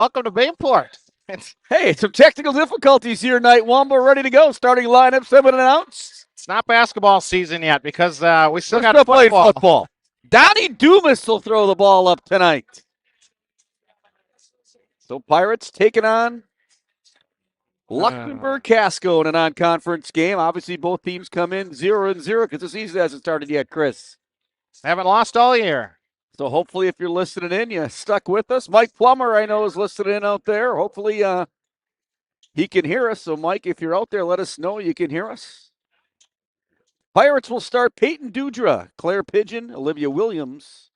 Welcome to Bayport. Hey, some technical difficulties here, night one, but ready to go. Starting lineup, 7 announced. It's not basketball season yet because we still We're got still playing football. football. Donnie Dumas will throw the ball up tonight. So Pirates taking on Luxemburg-Casco in a non-conference game. Obviously, both teams come in 0-0 because the season hasn't started yet, Chris. Haven't lost all year. So hopefully, if you're listening in, you stuck with us. Mike Plummer, I know, is listening in out there. Hopefully, he can hear us. So, Mike, if you're out there, let us know you can hear us. Pirates will start Peyton Dudra, Claire Pigeon, Olivia Williams,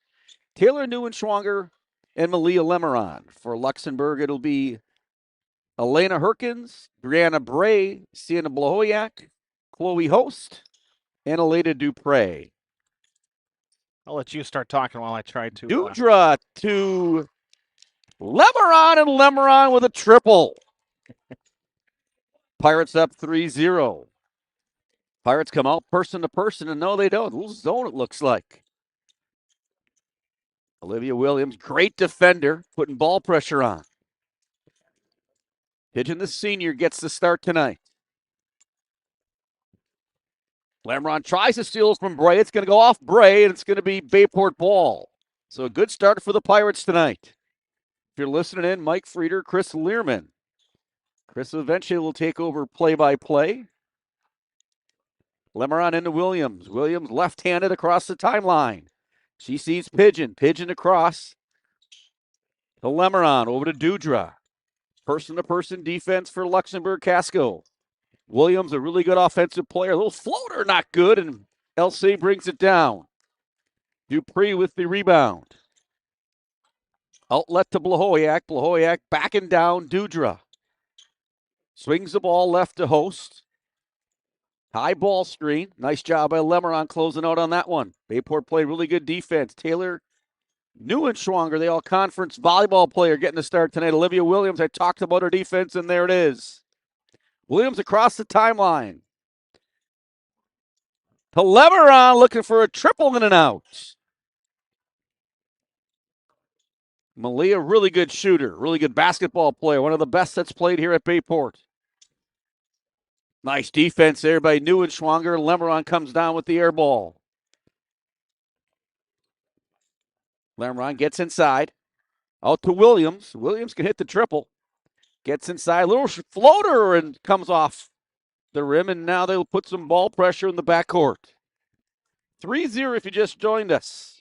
Taylor Neuenschwanger, and Malia Lemeron. For Luxembourg, it'll be Elena Herkins, Brianna Bray, Sienna Blahoyak, Chloe Host, and Aleda Dupre. I'll let you start talking while I try to. Dudra to Lemeron, and Lemeron with a triple. Pirates up 3-0. Pirates come out person to person, and no, they don't. A little zone, it looks like. Olivia Williams, great defender, putting ball pressure on. Pigeon, the senior, gets the start tonight. Lemeron tries to steal from Bray. It's going to go off Bray, and it's going to be Bayport ball. So a good start for the Pirates tonight. If you're listening in, Mike Frieder, Chris Learman. Chris eventually will take over play-by-play. Lemeron into Williams. Williams left-handed across the timeline. She sees Pigeon. Pigeon across to Lemeron. Over to Dudra. Person-to-person defense for Luxemburg-Casco. Williams, a really good offensive player. A little floater, not good, and LC brings it down. Dupree with the rebound. Outlet to Blahoyak. Blahoyak backing down Dudra. Swings the ball left to Host. High ball screen. Nice job by Lemeron closing out on that one. Bayport played really good defense. Taylor Neuenschwanger, the all-conference volleyball player, getting the start tonight. Olivia Williams, I talked about her defense, and there it is. Williams across the timeline. To Lemeron, looking for a triple in and out. Malia, really good shooter, really good basketball player, one of the best that's played here at Bayport. Nice defense there by Neuenschwanger. Lemeron comes down with the air ball. Lemeron gets inside. Out to Williams. Williams can hit the triple. Gets inside. Little floater and comes off the rim, and now they'll put some ball pressure in the backcourt. 3-0 if you just joined us.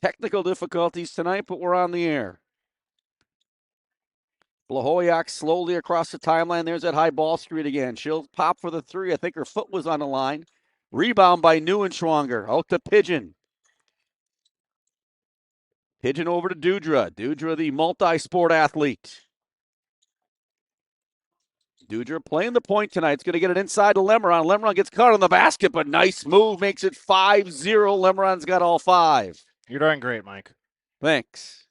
Technical difficulties tonight, but we're on the air. Blahoyak slowly across the timeline. There's that high ball screen again. She'll pop for the three. I think her foot was on the line. Rebound by Neuenschwanger. Out to Pigeon. Pigeon over to Dudra. Dudra, the multi-sport athlete. Dudra playing the point tonight. It's going to get it inside to Lemeron. Lemeron gets caught on the basket, but nice move. Makes it 5-0. Lemeron's got all five. You're doing great, Mike. Thanks.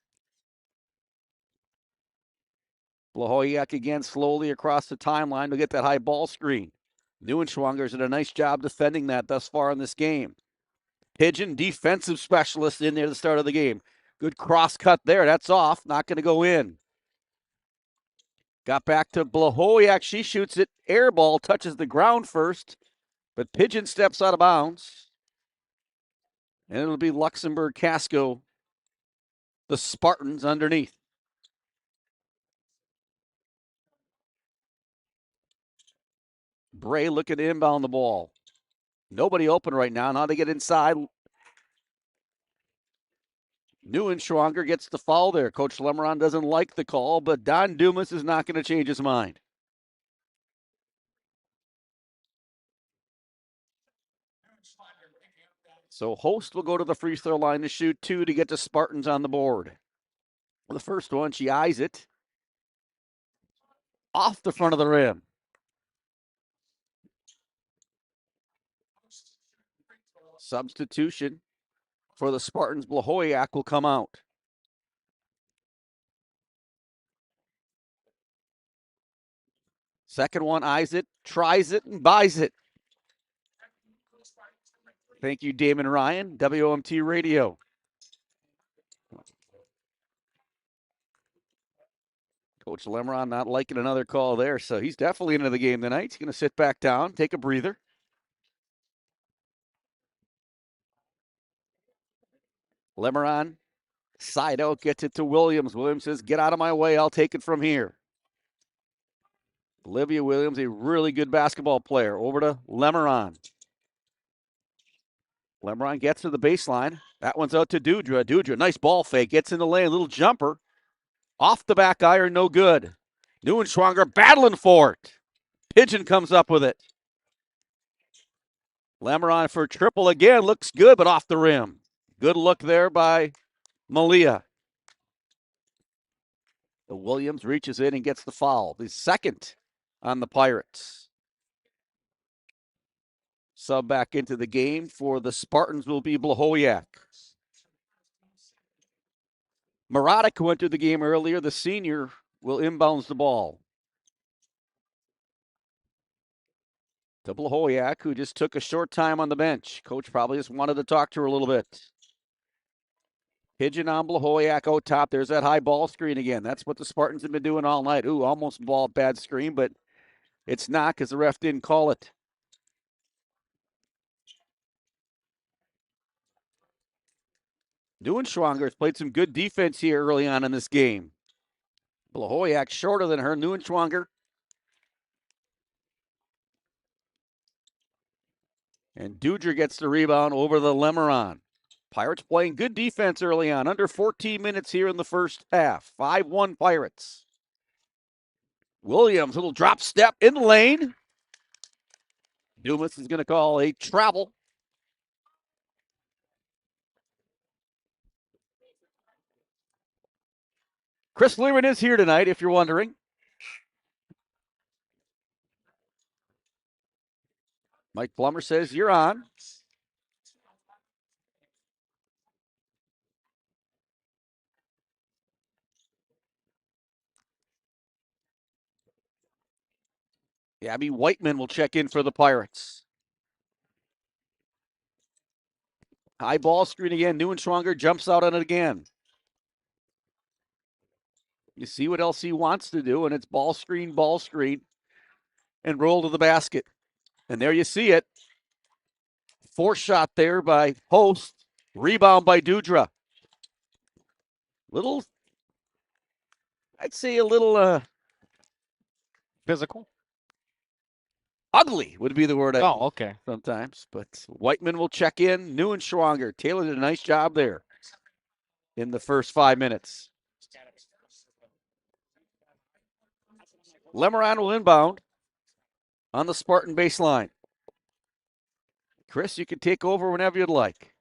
Blahoyak again slowly across the timeline to get that high ball screen. Neuenschwanger's did a nice job defending that thus far in this game. Pigeon, defensive specialist in there at the start of the game. Good cross cut there. That's off. Not going to go in. Got back to Blahoyak. She shoots it. Air ball touches the ground first, but Pigeon steps out of bounds. And it'll be Luxemburg-Casco, the Spartans underneath. Bray looking to inbound the ball. Nobody open right now. Now they get inside. Neuenschwanger gets the foul there. Coach Lemeron doesn't like the call, but Don Dumas is not going to change his mind. So Host will go to the free throw line to shoot two to get the Spartans on the board. The first one, she eyes it. Off the front of the rim. Substitution for the Spartans. Blahoyak will come out. Second one, eyes it, tries it, and buys it. Thank you, Damon Ryan, WOMT Radio. Coach Lemeron not liking another call there, so he's definitely into the game tonight. He's going to sit back down, take a breather. Lemeron, side out, gets it to Williams. Williams says, get out of my way. I'll take it from here. Olivia Williams, a really good basketball player. Over to Lemeron. Lemeron gets to the baseline. That one's out to Dudra. Dudra, nice ball fake. Gets in the lane, little jumper. Off the back iron, no good. Neuenschwanger battling for it. Pigeon comes up with it. Lemeron for triple again. Looks good, but off the rim. Good look there by Malia. The Williams reaches in and gets the foul. The second on the Pirates. Sub back into the game for the Spartans will be Blahowiak. Marotic, who entered the game earlier, the senior, will inbounds the ball. To Blahowiak, who just took a short time on the bench. Coach probably just wanted to talk to her a little bit. Pigeon on Blahowiak out top. There's that high ball screen again. That's what the Spartans have been doing all night. Ooh, almost bad screen, but it's not because the ref didn't call it. Neuenschwanger has played some good defense here early on in this game. Blahowiak shorter than her. Neuenschwanger. And Dudra gets the rebound over the Lemeron. Pirates playing good defense early on. Under 14 minutes here in the first half. 5-1 Pirates. Williams, little drop step in the lane. Dumas is going to call a travel. Chris Learman is here tonight, if you're wondering. Mike Plummer says, you're on. Abby Whiteman will check in for the Pirates. High ball screen again. Neuenschwanger jumps out on it again. You see what LC wants to do, and it's ball screen, and roll to the basket. And there you see it. Force shot there by Host. Rebound by Dudra. I'd say a little Physical. ugly would be the word. Oh, okay. Sometimes, but Whiteman will check in. Neuenschwanger. Taylor did a nice job there in the first 5 minutes. Lemeron will inbound on the Spartan baseline. Chris, you can take over whenever you'd like.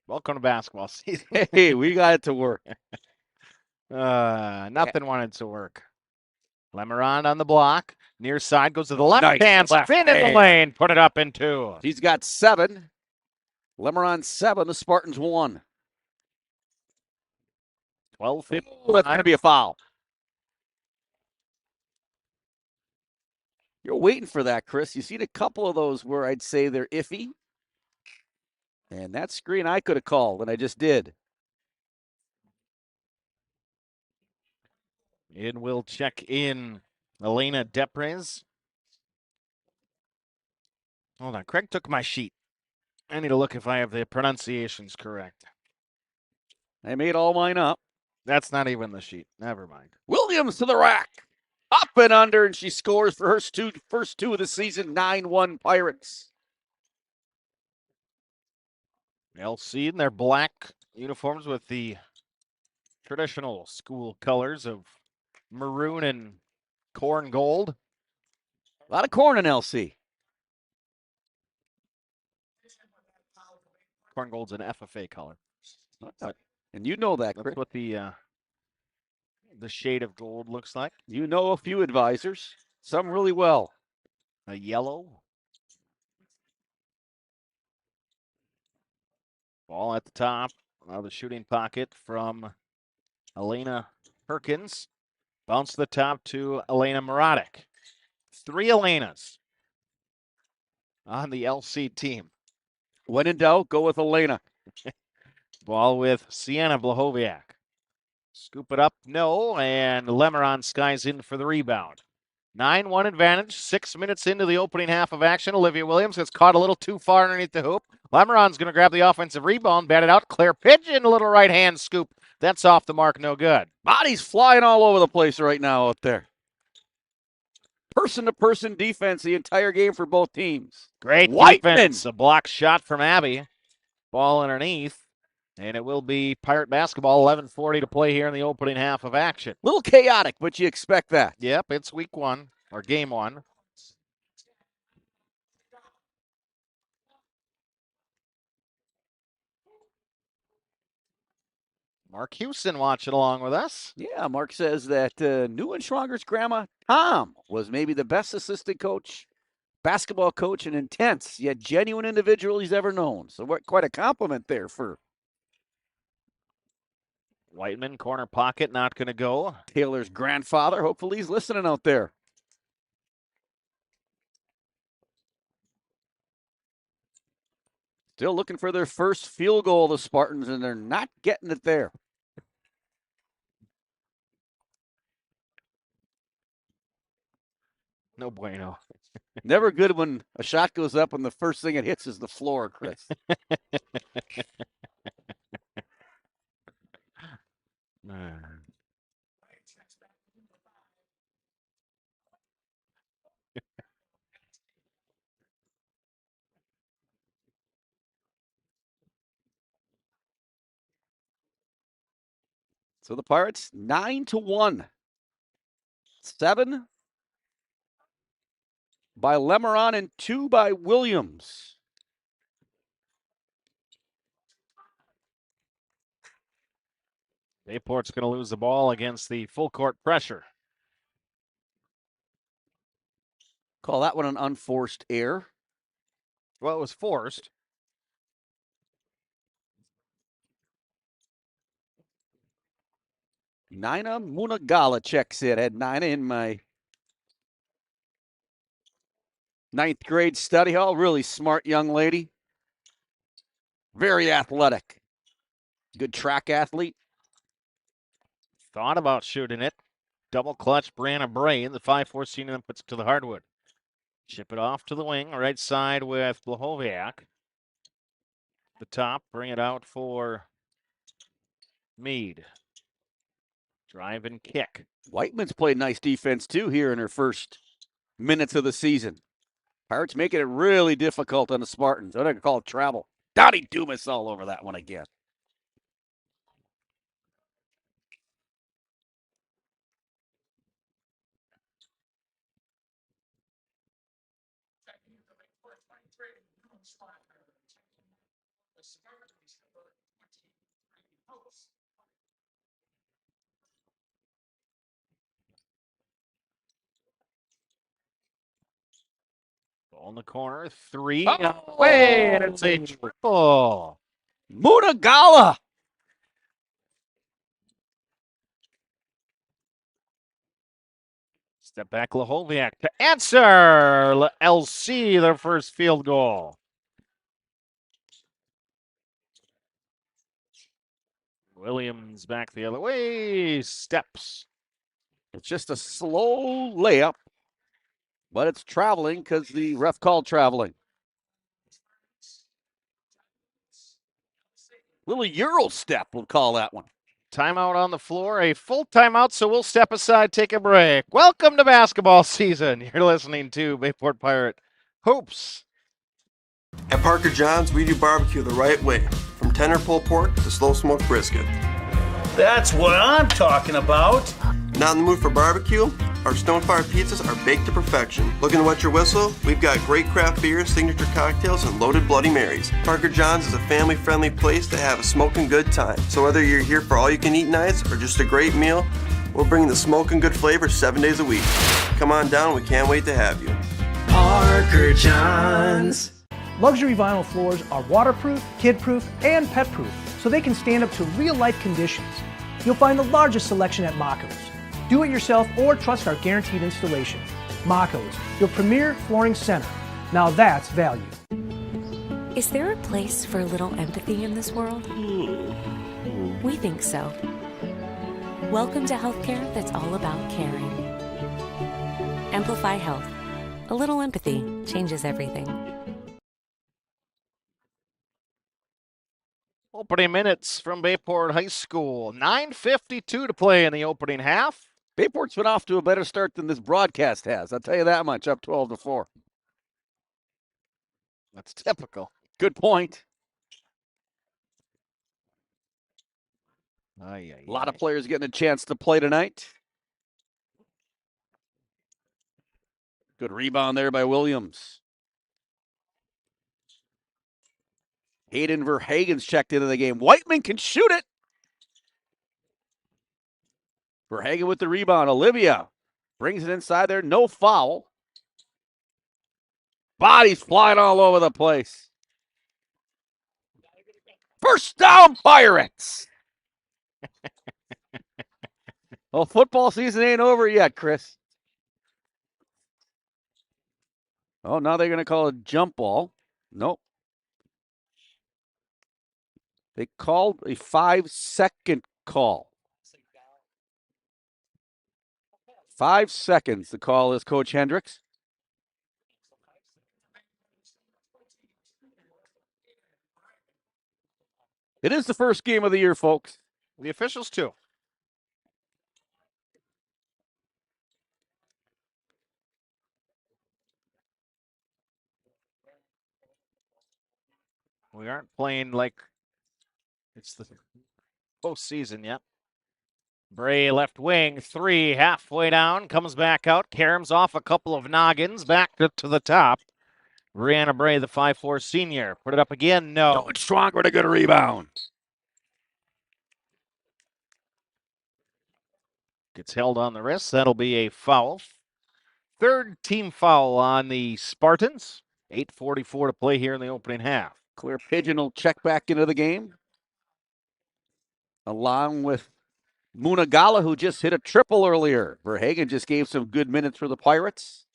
Welcome to basketball season. Hey, we got it to work. Nothing wanted to work. Lemeron on the block. Near side goes to the left hand. Spin in the lane. Put it up in two. He's got 7. Lemeron 7. The Spartans 1. 12-15. That's going to be a foul. You're waiting for that, Chris. You've seen a couple of those where I'd say they're iffy. And that screen I could have called, and I just did. And we'll check in Elena Depres. Hold on. Craig took my sheet. I need to look if I have the pronunciations correct. I made all mine up. That's not even the sheet. Never mind. Williams to the rack. Up and under, and she scores for her first two of the season. 9-1 Pirates. LC in their black uniforms with the traditional school colors of maroon and corn gold. A lot of corn in LC. Corn gold's an FFA color. And you know that, That's Chris. what the shade of gold looks like. You know a few advisors, some really well. A yellow. Ball at the top of the shooting pocket from Elena Perkins. Bounce to the top to Elena Marotic. 3 Elenas on the LC team. When in doubt, go with Elena. Ball with Sienna Blahowiak. Scoop it up, no, and Lemeron skies in for the rebound. 9-1 advantage, 6 minutes into the opening half of action. Olivia Williams gets caught a little too far underneath the hoop. Lemeron's going to grab the offensive rebound, bat it out. Claire Pigeon, a little right-hand scoop. That's off the mark, no good. Bodies flying all over the place right now out there. Person-to-person defense the entire game for both teams. Great Whiteman. defense. A block shot from Abby. Ball underneath. And it will be Pirate basketball, 11:40 to play here in the opening half of action. Little chaotic, but you expect that. Yep, it's week 1, or game 1. Mark Houston watching along with us. Yeah, Mark says that New and Schronger's grandma, Tom, was maybe the best assistant coach, basketball coach, and intense, yet genuine individual he's ever known. So quite a compliment there for Whiteman, corner pocket, not going to go. Taylor's grandfather. Hopefully he's listening out there. Still looking for their first field goal, the Spartans, and they're not getting it there. No bueno. Never good when a shot goes up and the first thing it hits is the floor, Chris. So the Pirates 9-1. 7 by Lemeron and 2 by Williams. Bayport's going to lose the ball against the full court pressure. Call that one an unforced error. Well, it was forced. Nina Munagala checks in. Had Nina in my 9th grade study hall. Really smart young lady. Very athletic. Good track athlete. Thought about shooting it. Double clutch, Brianna Bray in the 5-4 senior, and puts it to the hardwood. Chip it off to the wing, right side with Blahoviak. The top, bring it out for Mead. Drive and kick. Whiteman's played nice defense too here in her first minutes of the season. Pirates making it really difficult on the Spartans. I'm going to call it travel. Dottie Dumas all over that one again. Ball in the corner, 3. Oh! Away, and it's a triple. Munagala. Step back, Blahoviak to answer. LC, their first field goal. Williams back the other way, steps. It's just a slow layup, but it's traveling because the ref called traveling. Little Euro step, we'll call that one. Timeout on the floor, a full timeout, so we'll step aside, take a break. Welcome to basketball season. You're listening to Bayport Pirate Hoops. At Parker John's, we do barbecue the right way, from tender pulled pork to slow smoked brisket. That's what I'm talking about. Not in the mood for barbecue? Our Stonefire pizzas are baked to perfection. Looking to wet your whistle? We've got great craft beers, signature cocktails, and loaded Bloody Marys. Parker John's is a family-friendly place to have a smoking good time. So whether you're here for all-you-can-eat nights or just a great meal, we'll bring the smoking good flavor 7 days a week. Come on down, we can't wait to have you. Parker John's. Luxury vinyl floors are waterproof, kid-proof, and pet-proof, so they can stand up to real-life conditions. You'll find the largest selection at Mako's. Do it yourself or trust our guaranteed installation. Mako's, your premier flooring center. Now that's value. Is there a place for a little empathy in this world? We think so. Welcome to healthcare that's all about caring. Amplify Health. A little empathy changes everything. Opening minutes from Bayport High School. 9:52 to play in the opening half. Bayport's been off to a better start than this broadcast has. I'll tell you that much, up 12-4. That's typical. Good point. A A lot of players getting a chance to play tonight. Good rebound there by Williams. Hayden Verhagen's checked into the game. Whiteman can shoot it. Verhagen with the rebound. Olivia brings it inside there. No foul. Bodies flying all over the place. First down, Pirates. Well, football season ain't over yet, Chris. Oh, now they're going to call it jump ball. Nope. They called a 5-second call. 5 seconds, the call is, Coach Hendricks. It is the first game of the year, folks. The officials, too. We aren't playing like it's the postseason yet. Bray left wing, 3, halfway down, comes back out, caroms off a couple of noggins, back to the top. Brianna Bray, the 5'4 senior. Put it up again, no. Going strong with a good rebound. Gets held on the wrist. That'll be a foul. Third team foul on the Spartans. 8:44 to play here in the opening half. Claire Pigeon will check back into the game, along with Munagala, who just hit a triple earlier. Verhagen just gave some good minutes for the Pirates.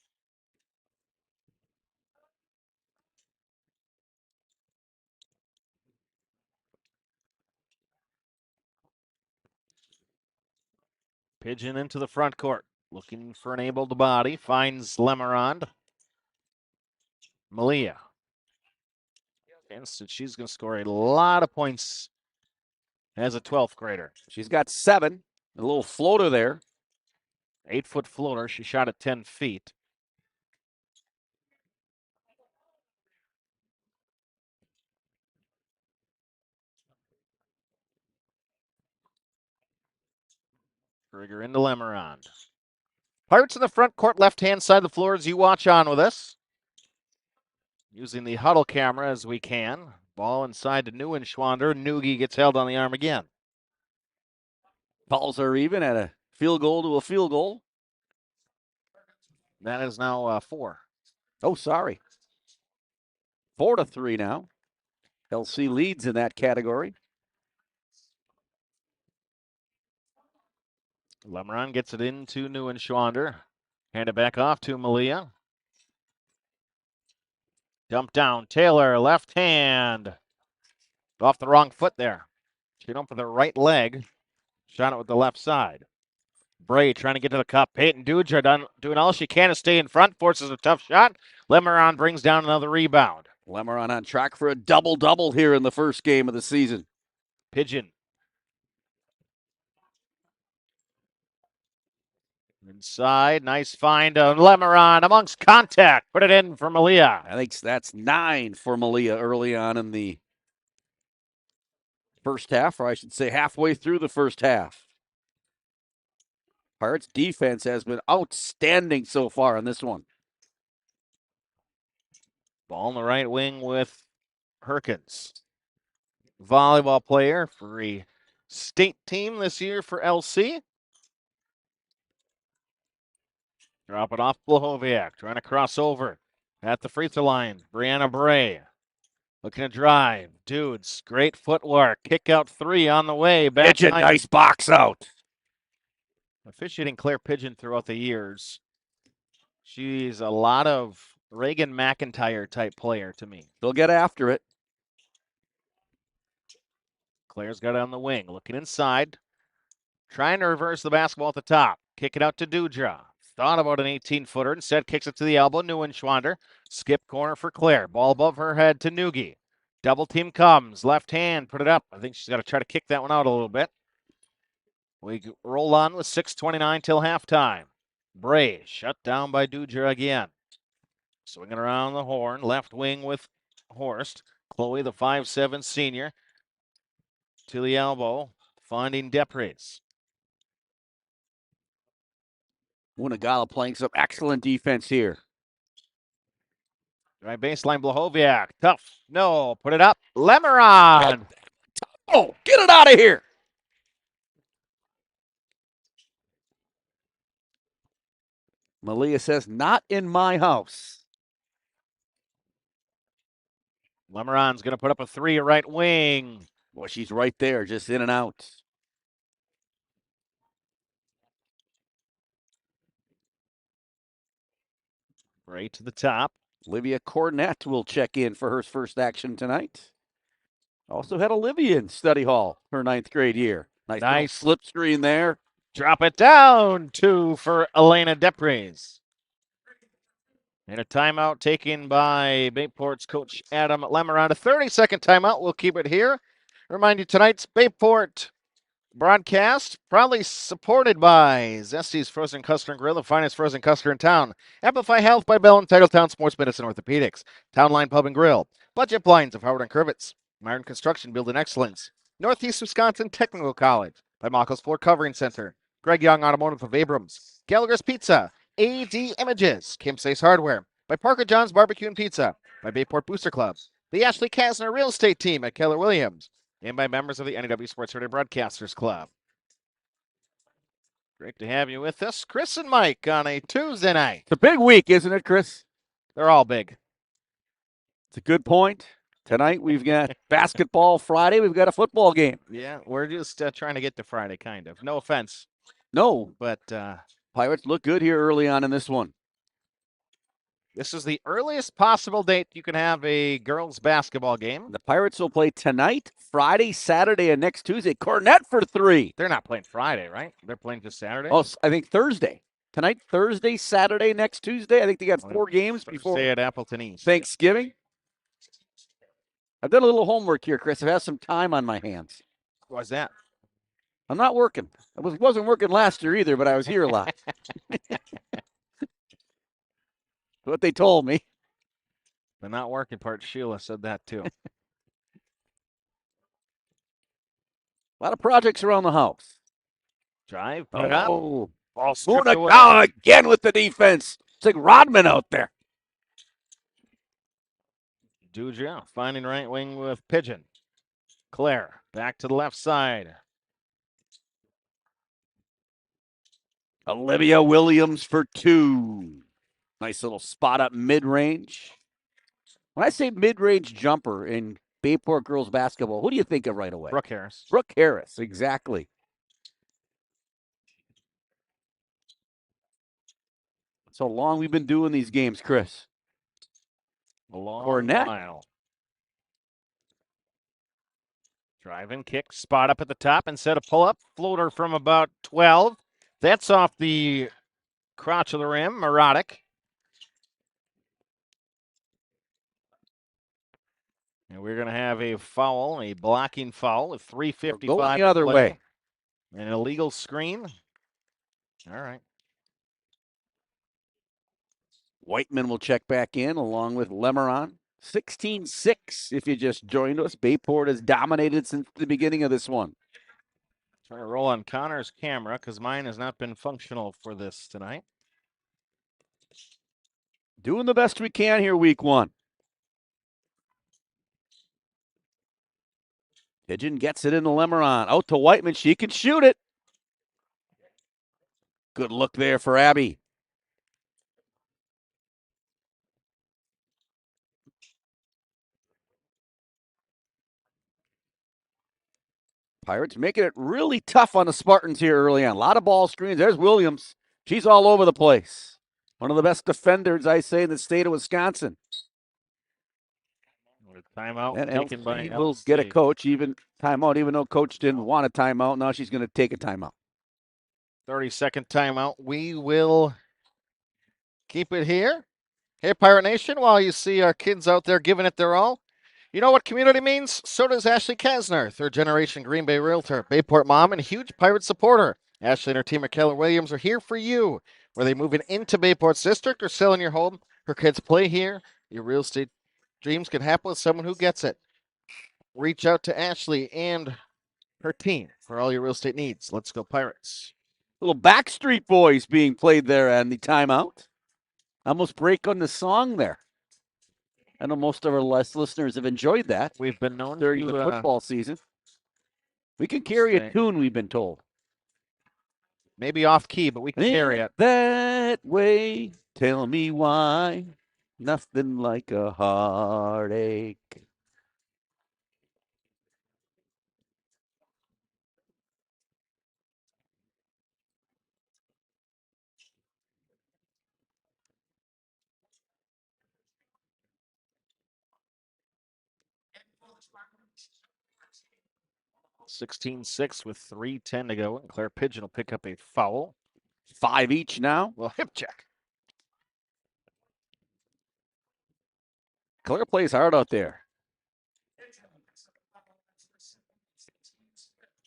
Pigeon into the front court. Looking for an able body. Finds Lemarand. Malia. Instant. She's going to score a lot of points as a 12th grader. She's got 7. A little floater there. 8-foot floater. She shot at 10 feet. Trigger into Lemarand. Pirates in the front court, left-hand side of the floor as you watch on with us. Using the huddle camera as we can. Ball inside to Neuenschwander. Noogie gets held on the arm again. Balls are even at a field goal to a field goal. That is now 4. Oh, sorry. 4-3 now. LC leads in that category. Lemarand gets it into Neuenschwander. Hand it back off to Malia. Dump down. Taylor, left hand. Off the wrong foot there. She went with the right leg. Shot it with the left side. Bray trying to get to the cup. Peyton Duja doing all she can to stay in front. Forces a tough shot. Lemarand brings down another rebound. Lemarand on track for a double-double here in the first game of the season. Pigeon. Inside, nice find of Lemarand amongst contact. Put it in for Malia. I think that's 9 for Malia early on in the first half, or I should say halfway through the first half. Pirates defense has been outstanding so far in this one. Ball in the right wing with Herkins. Volleyball player for a state team this year for LC. Drop it off Blahoviak, trying to cross over at the free throw line. Brianna Bray looking to drive. Dudes, great footwork. Kick out 3 on the way. Back Pigeon, nice box out. Officiating Claire Pigeon throughout the years. She's a lot of Reagan McIntyre type player to me. They'll get after it. Claire's got it on the wing. Looking inside. Trying to reverse the basketball at the top. Kick it out to Dudra. Thought about an 18-footer. Instead, kicks it to the elbow. Neuenschwander. Skip corner for Claire. Ball above her head to Nugi. Double team comes. Left hand. Put it up. I think she's got to try to kick that one out a little bit. We roll on with 6:29 till halftime. Bray shut down by Dudra again. Swinging around the horn. Left wing with Horst. Chloe, the 5'7" senior, to the elbow. Finding Depres. Unagala playing some excellent defense here. Right baseline, Blahoviak. Tough. No. Put it up. Lemeron. Oh, get it out of here. Malia says, not in my house. Lemeron's going to put up a three, right wing. Boy, she's right there, just in and out. Right to the top. Olivia Cornett will check in for her first action tonight. Also had Olivia in study hall her 9th grade year. Nice slip screen there. Drop it down. 2 for Elena Depres. And a timeout taken by Bayport's coach Adam Lemeron. A 30-second timeout. We'll keep it here. Remind you, tonight's Bayport broadcast proudly supported by Zesty's Frozen Custard Grill, the finest frozen custard in town. Amplify Health by Bell and Titletown Sports Medicine Orthopedics. Town Line Pub and Grill. Budget Blinds of Howard and Krivitz. Myron Construction, building excellence. Northeast Wisconsin Technical College by Mockles Floor Covering Center. Greg Young Automotive of Abrams. Gallagher's Pizza. AD Images. Kim Sace Hardware. By Parker John's Barbecue and Pizza. By Bayport Booster Club. The Ashley Kasner Real Estate Team at Keller Williams. And by members of the NEW Sports Radio Broadcasters Club. Great to have you with us, Chris and Mike, on a Tuesday night. It's a big week, isn't it, Chris? They're all big. It's a good point. Tonight we've got basketball. Friday we've got a football game. Yeah, we're just trying to get to Friday, kind of. No offense. No, but Pirates look good here early on in this one. This is the earliest possible date you can have a girls' basketball game. The Pirates will play tonight, Friday, Saturday, and next Tuesday. Cornett for 3. They're not playing Friday, right? They're playing just Saturday? Oh, I think Thursday. Tonight, Thursday, Saturday, next Tuesday. I think they got 4 games before Thursday at Appleton East. Thanksgiving. I've done a little homework here, Chris. I've had some time on my hands. Why's that? I'm not working. I wasn't working last year either, but I was here a lot. What they told me. The not working part, Sheila said that too. A lot of projects around the house. Drive, put it up. Oh, ball stripped away. Unagala again with the defense. It's like Rodman out there. Dudra finding right wing with Pigeon. Claire back to the left side. Olivia Williams for 2. Nice little spot up mid-range. When I say mid-range jumper in Bayport girls basketball, who do you think of right away? Brooke Harris. Brooke Harris, exactly. That's how long we've been doing these games, Chris. A long Cornett. while. Drive and kick, spot up at the top instead of pull up. Floater from about 12. That's off the crotch of the rim. Marotic. And we're going to have a foul, a blocking foul with 3:55 Going the other to play. way. An illegal screen. All right. Whiteman will check back in along with Lemeron. 16-6 if you just joined us. Bayport has dominated since the beginning of this one. Trying to roll on Connor's camera because mine has not been functional for this tonight. Doing the best we can here week 1. Pigeon gets it into Lemeron. Out to Whiteman. She can shoot it. Good look there for Abby. Pirates making it really tough on the Spartans here early on. A lot of ball screens. There's Williams. She's all over the place. One of the best defenders, I say, in the state of Wisconsin. Timeout And taken by LC will get a coach, even timeout, even though coach didn't want a timeout. Now she's going to take a timeout. 30-second timeout. We will keep it here. Hey, Pirate Nation, while you see our kids out there giving it their all, you know what community means? So does Ashley Kasner, third-generation Green Bay Realtor, Bayport mom, and huge Pirate supporter. Ashley and her team at Keller Williams are here for you. Whether you're moving into Bayport's district or selling your home, her kids play here. Your real estate dreams can happen with someone who gets it. Reach out to Ashley and her team for all your real estate needs. Let's go Pirates. Little Backstreet Boys being played there on the timeout. Almost break on the song there. I know most of our listeners have enjoyed that We've been known during to the football season. We can carry a stay- tune, we've been told. maybe off key, but we can carry it. That way, tell me why. Nothing like a heartache. – 16-6 with 3:10 to go, and Claire Pigeon will pick up a foul. 5 each now. Well, hip check. Claire plays hard out there.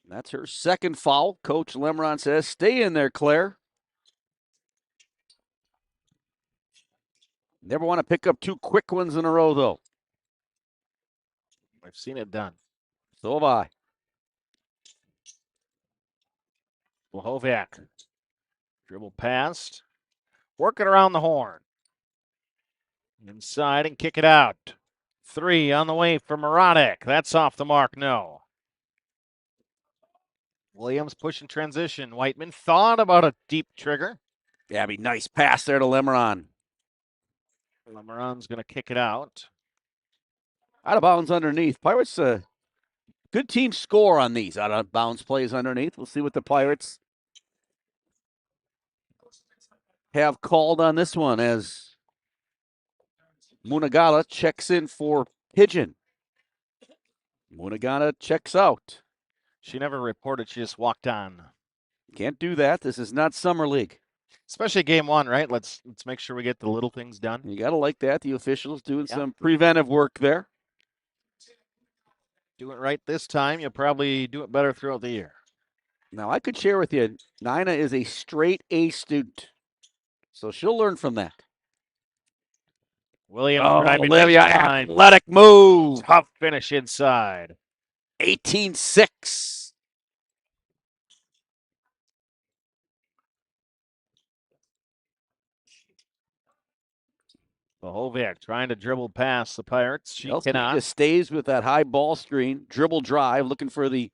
That's her second foul. Coach Lemron says, stay in there, Claire. Never want to pick up 2 quick ones in a row, though. I've seen it done. So have I. Blahoviak. Dribble past. Work it around the horn. Inside and kick it out. 3 on the way for Marotic. That's off the mark, no. Williams pushing transition. Whiteman thought about a deep trigger. Yeah, be nice pass there to Lemron. Lemeron's going to kick it out. Out of bounds underneath. Pirates, good team score on these out of bounds plays underneath. We'll see what the Pirates have called on this one as Munagala checks in for Pigeon. Munagala checks out. She never reported. She just walked on. Can't do that. This is not Summer League. Especially game 1, right? Let's make sure we get the little things done. You got to like that. The officials doing some preventive work there. Do it right this time. You'll probably do it better throughout the year. Now, I could share with you, Nina is a straight A student, so she'll learn from that. Williams driving Olivia, baseline. athletic move. Tough finish inside. 18-6. Blahoviak trying to dribble past the Pirates. She cannot. Just stays with that high ball screen, dribble drive, looking for the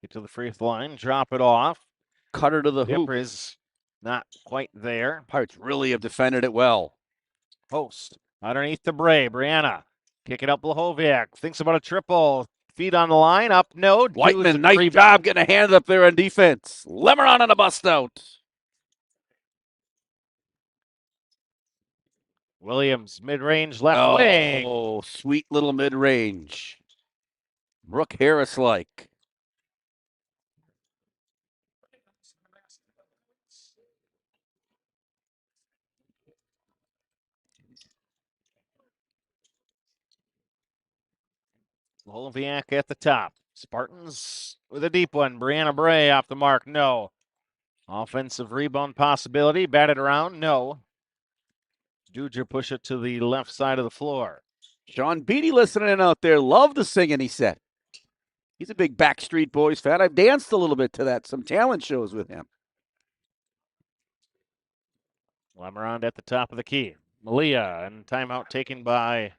Get to the free throw line, drop it off. cutter to the hoop. Dipper is not quite there. Pirates really have defended it well. Post underneath the Bray. Brianna kick it up. Blahoviak thinks about a triple. Feet on the line. Up. No. Whiteman, nice job getting a hand up there on defense. Lemron on a bust out. Williams, mid-range left wing. Oh, sweet little mid-range. Brooke Harris-like. Blahoviak at the top. Spartans with a deep one. Brianna Bray off the mark. No. Offensive rebound possibility. Batted around. No. Duger push it to the left side of the floor. Sean Beatty listening in out there. Love the singing, he said. He's a big Backstreet Boys fan. I've danced a little bit to that. Some talent shows with him. Lemerond at the top of the key. Malia, and timeout taken by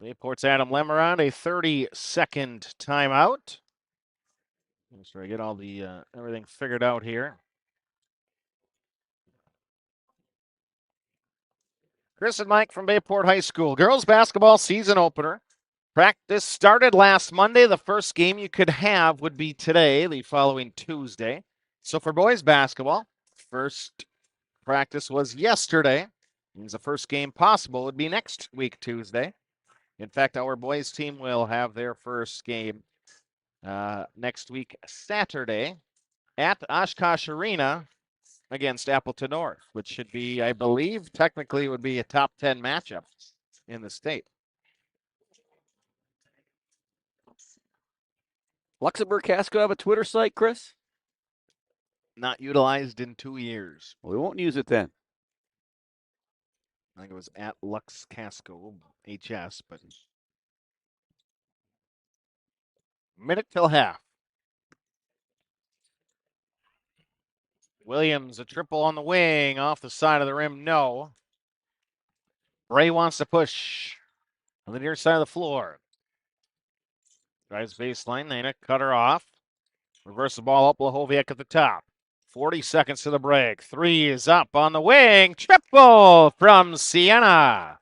Bayport's Adam Lemerond. A 30-second timeout. Make sure I get all the everything figured out here. Chris and Mike from Bayport High School. Girls basketball season opener. Practice started last Monday. The first game you could have would be today, the following Tuesday. So for boys basketball, first practice was yesterday. Means the first game possible would be next week, Tuesday. In fact, our boys team will have their first game next week, Saturday, at Oshkosh Arena against Appleton North, which should be, I believe, technically would be a top 10 matchup in the state. Luxemburg-Casco have a Twitter site, Chris? Not utilized in 2 years. We won't use it then. I think it was at Luxemburg-Casco, HS, but minute till half. Williams, a triple on the wing, off the side of the rim, no. Bray wants to push on the near side of the floor. Drives baseline, Nana cut her off. Reverse the ball up, Blahoviak at the top. 40 seconds to the break. 3 is up on the wing. Triple from Sienna.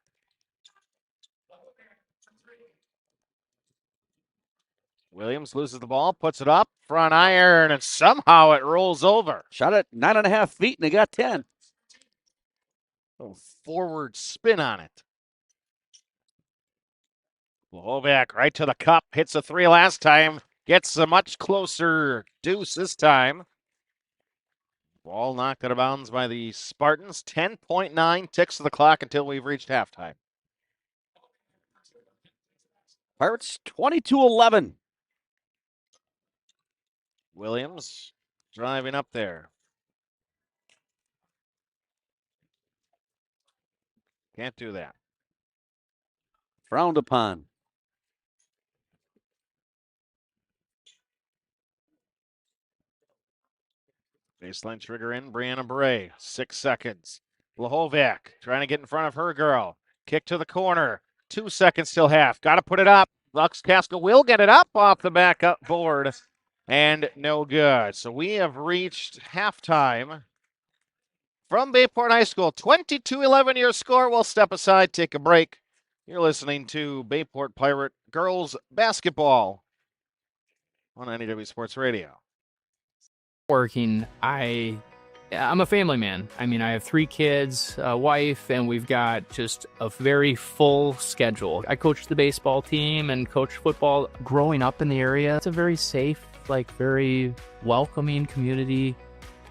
Williams loses the ball, puts it up, front iron, and somehow it rolls over. Shot at 9.5 feet, and they got 10. A forward spin on it. Blahoviak right to the cup, hits a 3 last time, gets a much closer deuce this time. Ball knocked out of bounds by the Spartans. 10.9 ticks to the clock until we've reached halftime. Pirates 22-11. Williams driving up there. Can't do that. Frowned upon. Baseline trigger in, Brianna Bray. 6 seconds. Blahoviak trying to get in front of her girl. Kick to the corner. 2 seconds till half. Got to put it up. Luxemburg-Casco will get it up off the back up board. And no good. So we have reached halftime from Bayport High School. 22-11 your score. We'll step aside, take a break. You're listening to Bayport Pirate Girls Basketball on NEW Sports Radio. Working, I'm a family man. I mean, I have 3 kids, a wife, and we've got just a very full schedule. I coach the baseball team and coach football. Growing up in the area, it's a very safe, very welcoming community.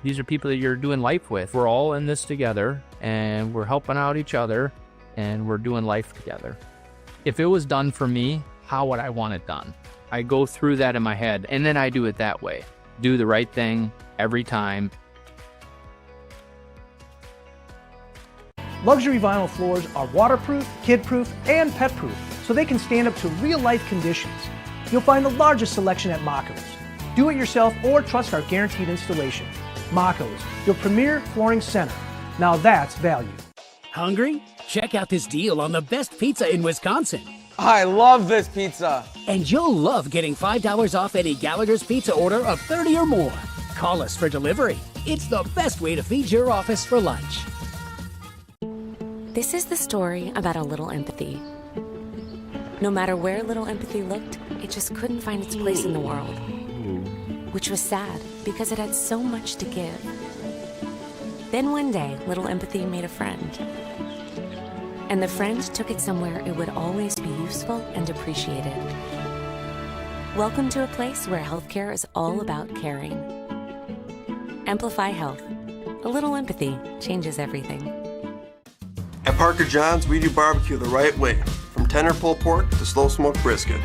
These are people that you're doing life with. We're all in this together, and we're helping out each other, and we're doing life together. If it was done for me, how would I want it done? I go through that in my head, and then I do it that way. Do the right thing every time. Luxury vinyl floors are waterproof, kid-proof, and pet-proof, so they can stand up to real-life conditions. You'll find the largest selection at Mako's. Do it yourself or trust our guaranteed installation. Mako's, your premier flooring center. Now that's value. Hungry? Check out this deal on the best pizza in Wisconsin. I love this pizza. And you'll love getting $5 off any Gallagher's Pizza order of 30 or more. Call us for delivery. It's the best way to feed your office for lunch. This is the story about a little empathy. No matter where little empathy looked, it just couldn't find its place in the world. Which was sad, because it had so much to give. Then one day, little empathy made a friend. And the friend took it somewhere it would always be useful and appreciated. Welcome to a place where healthcare is all about caring. Amplify Health. A little empathy changes everything. At Parker John's, we do barbecue the right way, from tender pulled pork to slow smoked brisket.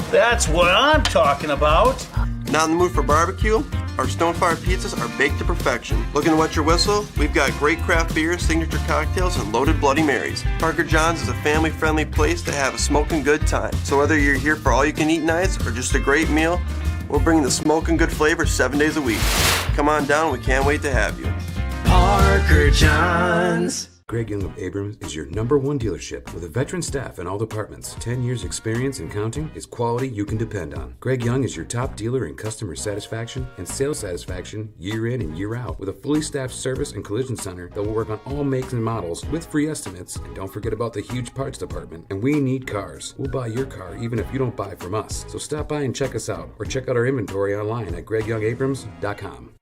That's what I'm talking about. Not in the mood for barbecue? Our Stonefire pizzas are baked to perfection. Looking to wet your whistle? We've got great craft beers, signature cocktails, and loaded Bloody Marys. Parker John's is a family-friendly place to have a smoking good time. So whether you're here for all-you-can-eat nights or just a great meal, we'll bring the smoking good flavor 7 days a week. Come on down, we can't wait to have you. Parker John's. Greg Young of Abrams is your #1 dealership with a veteran staff in all departments. 10 years experience and counting is quality you can depend on. Greg Young is your top dealer in customer satisfaction and sales satisfaction year in and year out with a fully staffed service and collision center that will work on all makes and models with free estimates. And don't forget about the huge parts department. And we need cars. We'll buy your car even if you don't buy from us. So stop by and check us out or check out our inventory online at GregYoungAbrams.com.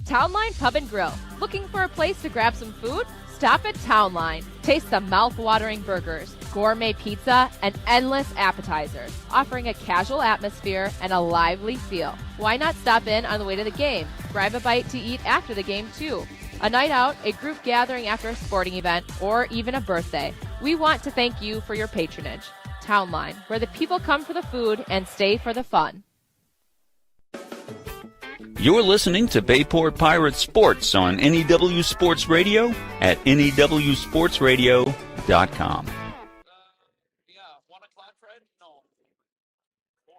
Townline Pub and Grill. Looking for a place to grab some food? Stop at Town Line. Taste the mouth-watering burgers, gourmet pizza, and endless appetizers, offering a casual atmosphere and a lively feel. Why not stop in on the way to the game? Grab a bite to eat after the game, too. A night out, a group gathering after a sporting event, or even a birthday. We want to thank you for your patronage. Town Line, where the people come for the food and stay for the fun. You're listening to Bayport Pirates Sports on NEW Sports Radio at newsportsradio.com. Yeah, 1 o'clock, Fred? No. 4.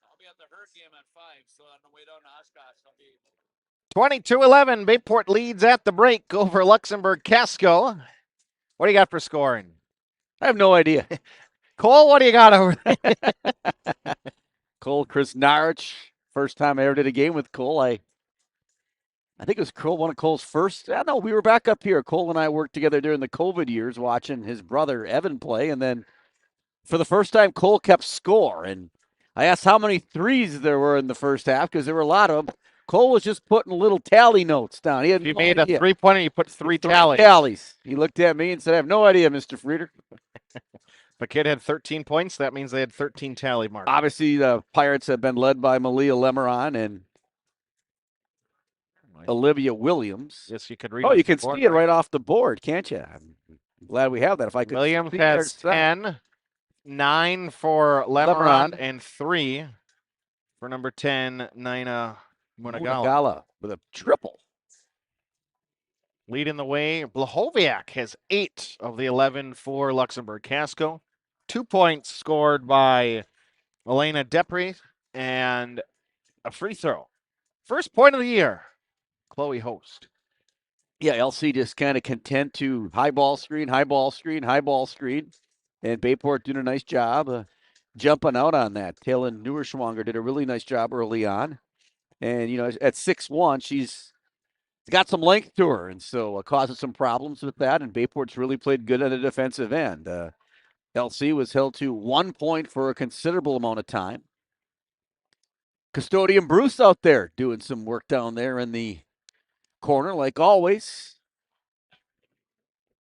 I'll be at the Pregame at 5, so on the way down to Oshkosh, I'll be... 22-11, Bayport leads at the break over Luxemburg-Casco. What do you got for scoring? I have no idea. Cole, what do you got over there? Cole, Chris Narich. First time I ever did a game with Cole. I think it was Cole, one of Cole's first. No, we were back up here. Cole and I worked together during the COVID years watching his brother Evan play. And then for the first time, Cole kept score. And I asked how many threes there were in the first half because there were a lot of them. Cole was just putting little tally notes down. He had you made a three-pointer, you put three tallies. Tallies. He looked at me and said, I have no idea, Mr. Frieder. If a kid had 13 points, that means they had 13 tally marks. Obviously, the Pirates have been led by Malia Lemeron and Olivia Williams. Yes, you could read. Oh, you can see it right off the board, can't you? I'm glad we have that. If I could. Williams has 10, 9 for Lemeron, and 3 for number 10, Nina Munagala. With a triple. Leading the way, Blahoviak has 8 of the 11 for Luxemburg-Casco. 2 points scored by Elena Depre and a free throw. First point of the year, Chloe Host. Yeah, LC just kind of content to high ball screen. And Bayport doing a nice job jumping out on that. Taylor Neuerschwanger did a really nice job early on. And, you know, at 6'1", she's got some length to her, and so causes some problems with that. And Bayport's really played good on the defensive end. LC was held to 1 point for a considerable amount of time. Custodian Bruce out there doing some work down there in the corner, like always.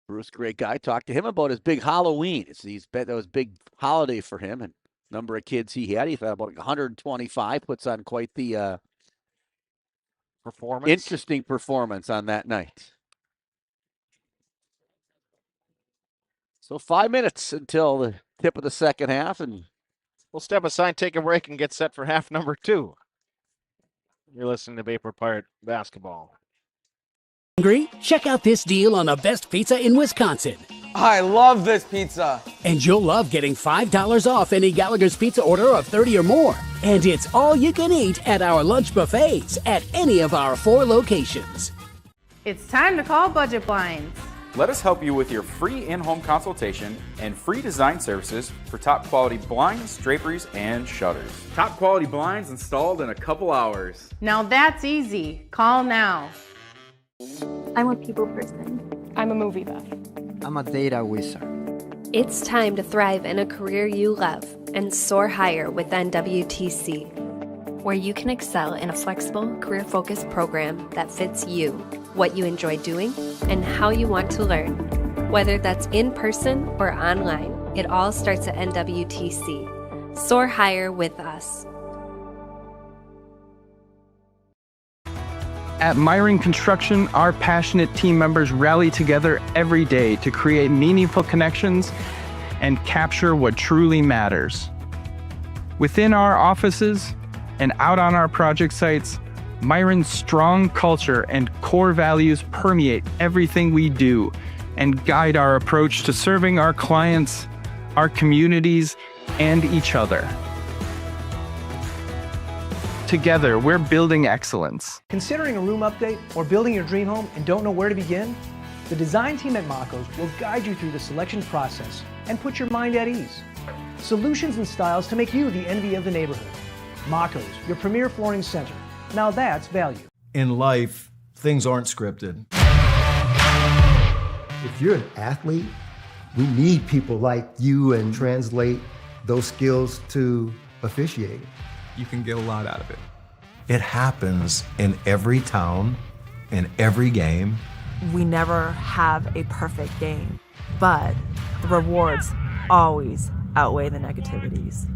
Bruce, great guy. Talked to him about his big Halloween. That was a big holiday for him, and number of kids he had. He thought about 125. Puts on quite the interesting performance on that night. So 5 minutes until the tip of the second half, and we'll step aside, take a break, and get set for half number 2. You're listening to Bayport Pirate Basketball. Hungry? Check out this deal on the best pizza in Wisconsin. I love this pizza. And you'll love getting $5 off any Gallagher's Pizza order of 30 or more. And it's all you can eat at our lunch buffets at any of our 4 locations. It's time to call Budget Blinds. Let us help you with your free in-home consultation and free design services for top quality blinds, draperies, and shutters. Top quality blinds installed in a couple hours. Now that's easy. Call now. I'm a people person. I'm a movie buff. I'm a data wizard. It's time to thrive in a career you love and soar higher with NWTC, where you can excel in a flexible, career-focused program that fits you, what you enjoy doing, and how you want to learn. Whether that's in person or online, it all starts at NWTC. Soar higher with us. At Myron Construction, our passionate team members rally together every day to create meaningful connections and capture what truly matters. Within our offices and out on our project sites, Myron's strong culture and core values permeate everything we do and guide our approach to serving our clients, our communities, and each other. Together, we're building excellence. Considering a room update or building your dream home and don't know where to begin? The design team at Maco's will guide you through the selection process and put your mind at ease. Solutions and styles to make you the envy of the neighborhood. Maco's, your premier flooring center. Now that's value. In life, things aren't scripted. If you're an athlete, we need people like you and translate those skills to officiating. You can get a lot out of it. It happens in every town, in every game, we never have a perfect game, but the rewards always outweigh the negativities.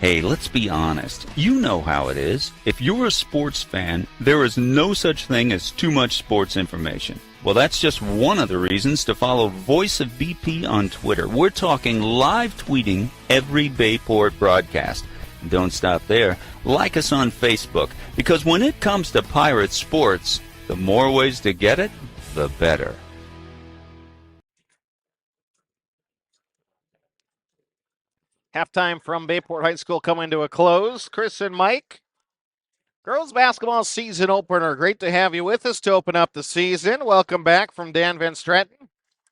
Hey, let's be honest. You know how it is. If you're a sports fan, there is no such thing as too much sports information. Well, that's just one of the reasons to follow Voice of BP on Twitter. We're talking live tweeting every Bayport broadcast. And don't stop there. Like us on Facebook, because when it comes to Pirate sports, the more ways to get it, the better. Halftime from Bayport High School coming to a close. Chris and Mike, girls basketball season opener. Great to have you with us to open up the season. Welcome back from Dan Van Stratton.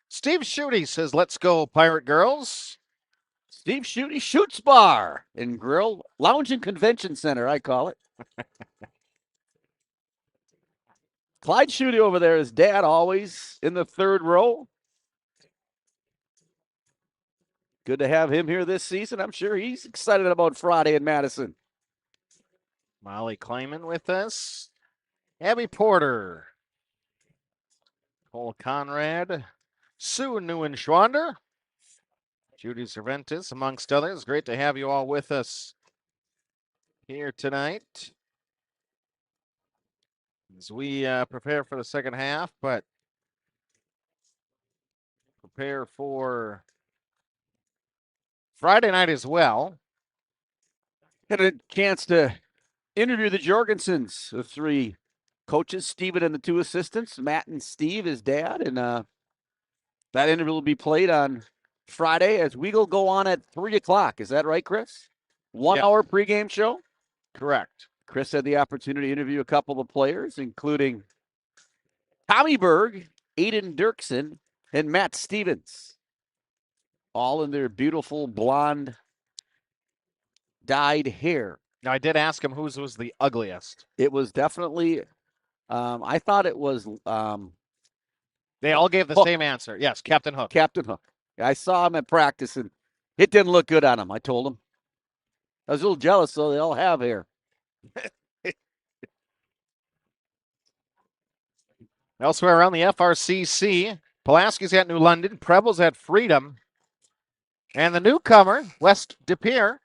Steve Schutte says, let's go, Pirate girls. Steve Schutte Shoots Bar and Grill, Lounge and Convention Center, I call it. Clyde Schutte over there, his dad, always in the third row. Good to have him here this season. I'm sure he's excited about Friday in Madison. Molly Kleiman with us. Abby Porter. Cole Conrad. Sue Newen-Schwander. Judy Cervantes, amongst others. Great to have you all with us here tonight as we prepare for the second half, but prepare for Friday night as well. Had a chance to interview the Jorgensens, the three coaches, Steven and the two assistants, Matt and Steve, his dad, and that interview will be played on Friday as we will go on at 3 o'clock. Is that right, Chris? 1 hour pregame show? Correct. Chris had the opportunity to interview a couple of players, including Tommy Berg, Aiden Dirksen, and Matt Stevens, all in their beautiful blonde dyed hair. Now, I did ask him whose was the ugliest. It was definitely, I thought it was. They all gave the Hook. same answer. Yes, Captain Hook. Captain Hook. I saw him at practice, and it didn't look good on him, I told him. I was a little jealous, though. They all have hair. Elsewhere around the FRCC, Pulaski's at New London, Preble's at Freedom, and the newcomer, West De Pere,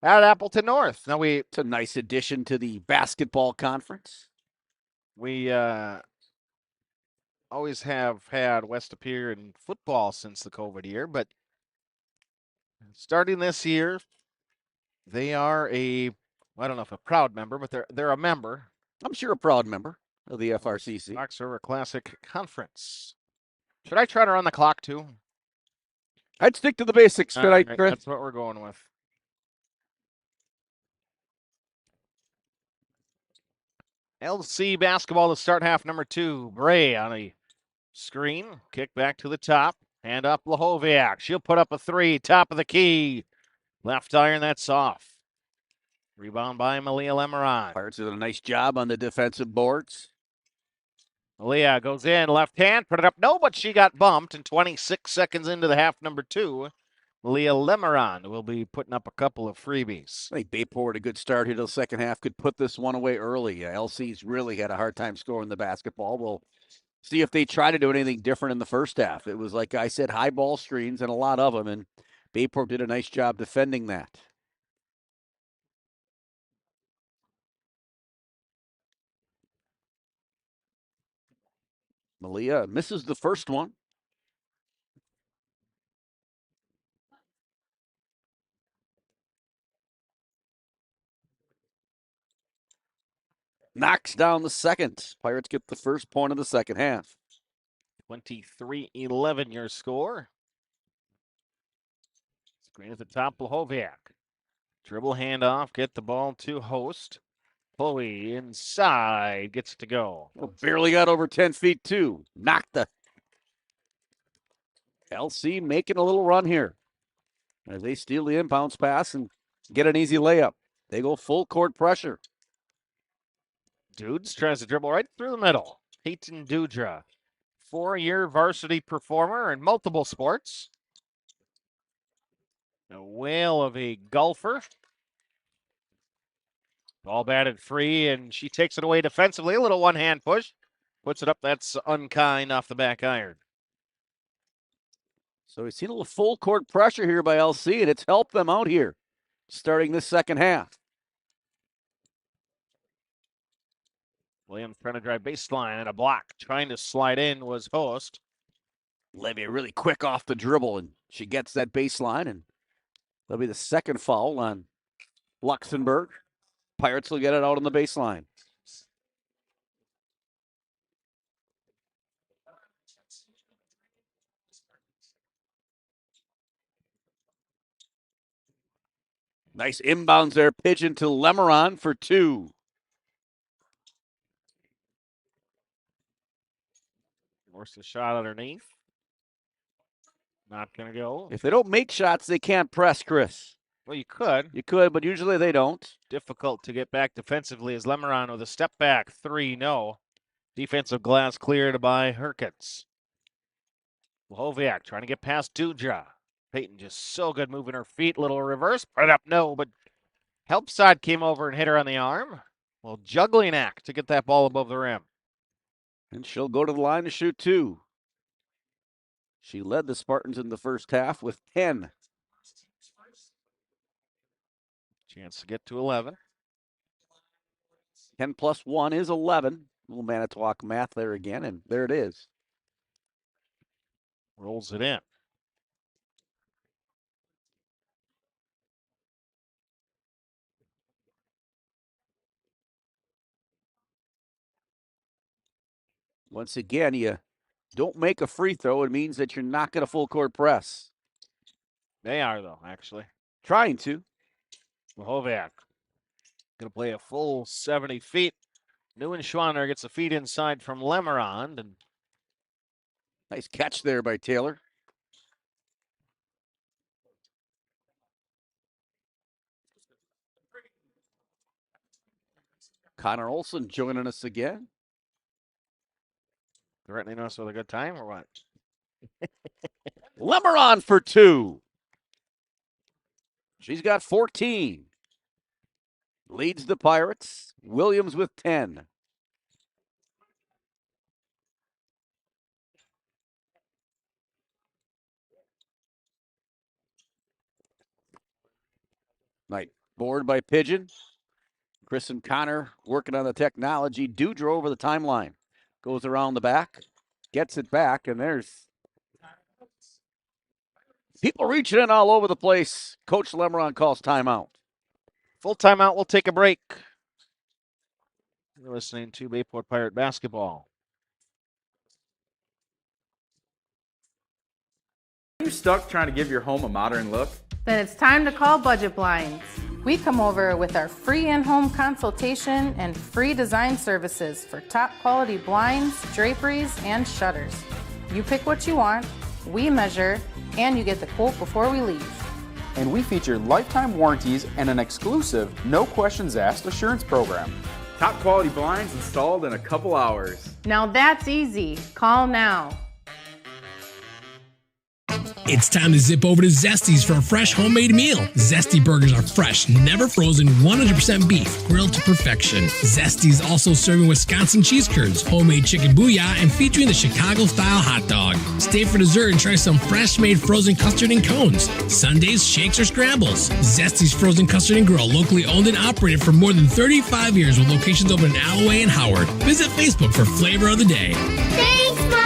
at Appleton North. Now It's a nice addition to the basketball conference. We always have had West De Pere in football since the COVID year, but starting this year, they are I don't know if a proud member, but they're a member. I'm sure a proud member of the FRCC. Fox River Classic Conference. Should I try to run the clock too? I'd stick to the basics tonight, right, Chris. that's what we're going with. LC basketball to start half number 2. Bray on a screen. Kick back to the top. Hand up Lahoviak. She'll put up a 3. Top of the key. Left iron, that's off. Rebound by Malia Lemeron. Pirates did a nice job on the defensive boards. Malia goes in, left hand, put it up. No, but she got bumped, and 26 seconds into the half number 2, Malia Lemeron will be putting up a couple of freebies. I think Bayport, a good start here to the second half, could put this one away early. LC's really had a hard time scoring the basketball. We'll see if they try to do anything different in the first half. It was, like I said, high ball screens and a lot of them, and Bayport did a nice job defending that. Malia misses the first one. Knocks down the second. Pirates get the first point of the second half. 23-11 your score. Screen at the top, Blahoviak. Dribble handoff, get the ball to Host. Chloe inside, gets it to go. Oh, barely got over 10 feet, too. Knocked the LC making a little run here as they steal the inbounds pass and get an easy layup. They go full court pressure. Dudes tries to dribble right through the middle. Peyton Dudra, 4-year varsity performer in multiple sports. A whale of a golfer. Ball batted free, and she takes it away defensively. A little one-hand push. Puts it up. That's unkind off the back iron. So we've seen a little full court pressure here by LC, and it's helped them out here starting this second half. Williams trying to drive baseline and a block. Trying to slide in was Host. Levy really quick off the dribble, and she gets that baseline, and that'll be the second foul on Luxemburg. Pirates will get it out on the baseline. Nice inbounds there. Pigeon to Lemeron for 2. Force the shot underneath. Not going to go. If they don't make shots, they can't press, Chris. Well, you could. You could, but usually they don't. Difficult to get back defensively as Lemeron with a step back 3, no. Defensive glass cleared by Herkins. Lahoviak trying to get past Dudra. Peyton just so good moving her feet. Little reverse. Put it up, no, but help side came over and hit her on the arm. Well, juggling act to get that ball above the rim. And she'll go to the line to shoot 2. She led the Spartans in the first half with 10. Chance to get to 11. 10 plus 1 is 11. Little Manitowoc math there again, and there it is. Rolls it in. Once again, you don't make a free throw. It means that you're not going to full court press. They are, though, actually. Trying to. Lahoviak going to play a full 70 feet. Neuenschwander gets a feed inside from Lemeron. And nice catch there by Taylor. Connor Olson joining us again. Threatening us with a good time or what? Lemeron for 2. She's got 14. Leads the Pirates. Williams with 10. Nice board by Pigeon. Chris and Connor working on the technology. Dudra over the timeline. Goes around the back. Gets it back, and there's people reaching in all over the place. Coach Lemeron calls timeout. Full timeout. We'll take a break. You're listening to Bayport Pirate Basketball. Are you stuck trying to give your home a modern look? Then it's time to call Budget Blinds. We come over with our free in-home consultation and free design services for top quality blinds, draperies, and shutters. You pick what you want, we measure, and you get the quote before we leave. And we feature lifetime warranties and an exclusive, no questions asked assurance program. Top quality blinds installed in a couple hours. Now that's easy. Call now. It's time to zip over to Zesty's for a fresh homemade meal. Zesty burgers are fresh, never frozen, 100% beef, grilled to perfection. Zesty's also serving Wisconsin cheese curds, homemade chicken booyah, and featuring the Chicago-style hot dog. Stay for dessert and try some fresh-made frozen custard and cones. Sundays, shakes, or scrambles. Zesty's Frozen Custard and Grill, locally owned and operated for more than 35 years with locations open in Alloway and Howard. Visit Facebook for flavor of the day. Thanks, Mom!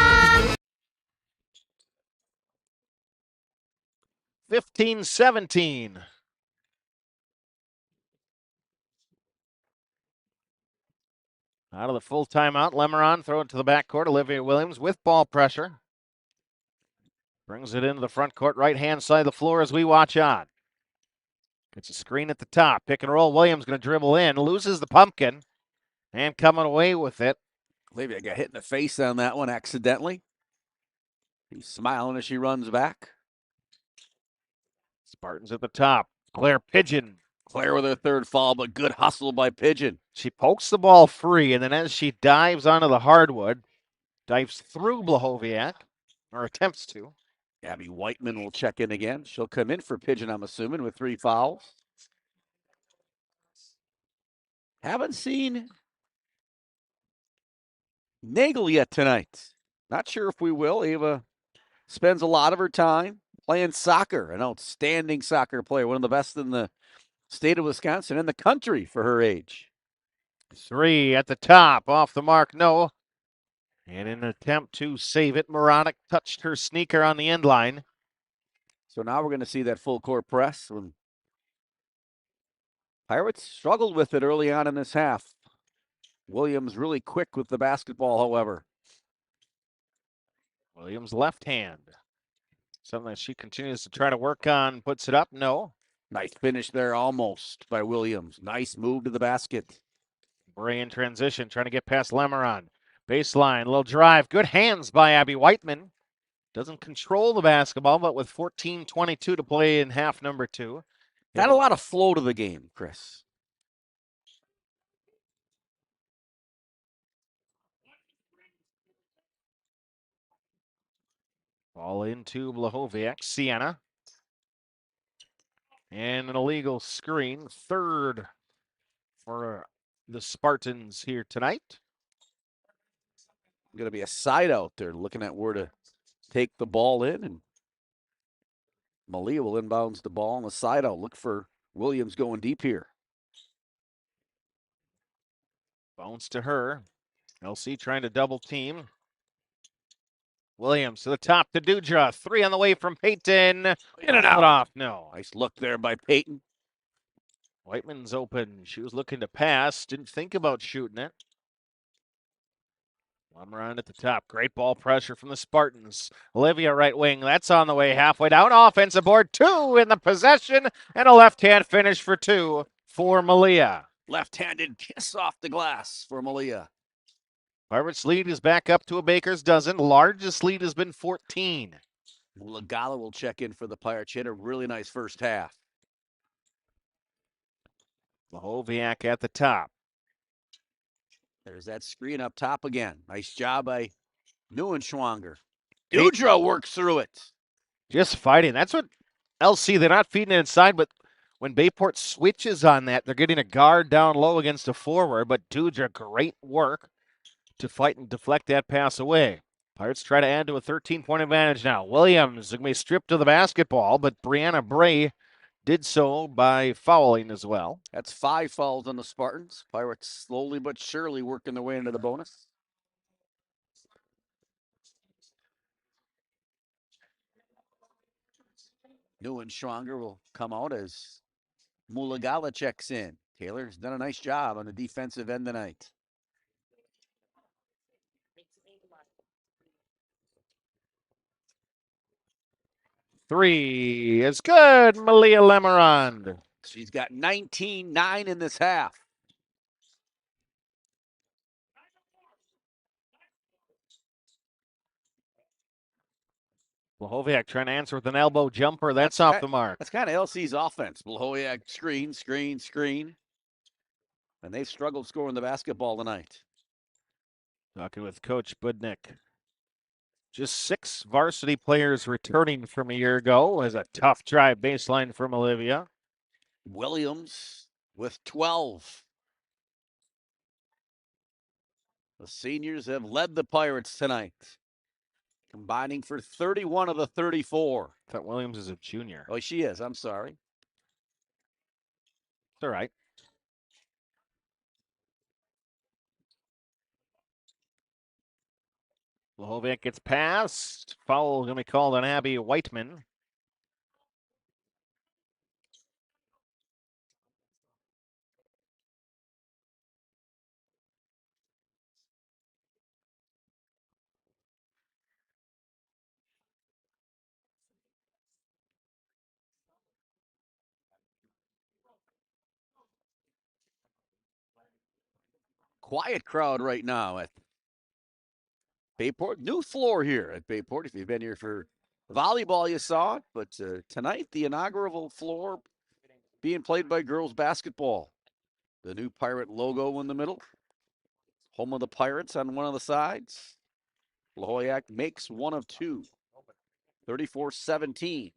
15-17. Out of the full timeout, Lemeron throw it to the backcourt. Olivia Williams with ball pressure. Brings it into the front court, right-hand side of the floor as we watch on. Gets a screen at the top. Pick and roll. Williams going to dribble in. Loses the pumpkin. And coming away with it. Olivia got hit in the face on that one accidentally. He's smiling as she runs back. Spartans at the top. Claire Pigeon. Claire with her third foul, but good hustle by Pigeon. She pokes the ball free, and then as she dives onto the hardwood, dives through Blahoviak, or attempts to. Abby Whiteman will check in again. She'll come in for Pigeon, I'm assuming, with 3 fouls. Haven't seen Nagel yet tonight. Not sure if we will. Ava spends a lot of her time playing soccer, an outstanding soccer player, one of the best in the state of Wisconsin and the country for her age. 3 at the top, off the mark, no. And in an attempt to save it, Moronic touched her sneaker on the end line. So now we're going to see that full court press. When Pirates struggled with it early on in this half. Williams really quick with the basketball, however. Williams left hand. Something that she continues to try to work on. Puts it up, no. Nice finish there almost by Williams. Nice move to the basket. Bray in transition, trying to get past Lemeron. Baseline, little drive. Good hands by Abby Whiteman. Doesn't control the basketball, but with 14:22 to play in half number 2. Got a lot of flow to the game, Chris. Ball into Blahoviak. Sienna. And an illegal screen. Third for the Spartans here tonight. Going to be a side out there, looking at where to take the ball in. And Malia will inbounds the ball on the side out. Look for Williams going deep here. Bounce to her. LC trying to double team. Williams to the top to Dudra. 3 on the way from Peyton. In and out. Off. No. Nice look there by Peyton. Whiteman's open. She was looking to pass. Didn't think about shooting it. Lemeron at the top. Great ball pressure from the Spartans. Olivia right wing. That's on the way. Halfway down. Offensive board. 2 in the possession. And a left-hand finish for 2 for Malia. Left-handed kiss off the glass for Malia. Pirates lead is back up to a baker's dozen. Largest lead has been 14. Mulagala will check in for the Pirates. She had a really nice first half. Blahoviak at the top. There's that screen up top again. Nice job by Neuenschwanger. Dudra works through it. Just fighting. That's what LC, they're not feeding it inside, but when Bayport switches on that, they're getting a guard down low against a forward. But Dudra, great work to fight and deflect that pass away. Pirates try to add to a 13-point advantage now. Williams going to be stripped of the basketball, but Brianna Bray did so by fouling as well. That's 5 fouls on the Spartans. Pirates slowly but surely working their way into the bonus. Neuenschwanger will come out as Mulagala checks in. Taylor's done a nice job on the defensive end tonight. Three is good, Malia Lemeron. She's got 19-9 in this half. Blahoviak trying to answer with an elbow jumper. That's off the mark. That's kind of LC's offense. Blahoviak screen. And they've struggled scoring the basketball tonight. Talking with Coach Budnick. Just 6 varsity players returning from a year ago as a tough drive baseline from Olivia. Williams with 12. The seniors have led the Pirates tonight, combining for 31 of the 34. I thought Williams is a junior. Oh, she is. I'm sorry. It's all right. Blahoviak gets passed. Foul going to be called on Abby Whiteman. Quiet crowd right now at Bayport. New floor here at Bayport. If you've been here for volleyball, you saw it. But tonight, the inaugural floor being played by girls basketball. The new Pirate logo in the middle. Home of the Pirates on one of the sides. Blahoviak makes 1 of 2. 34-17.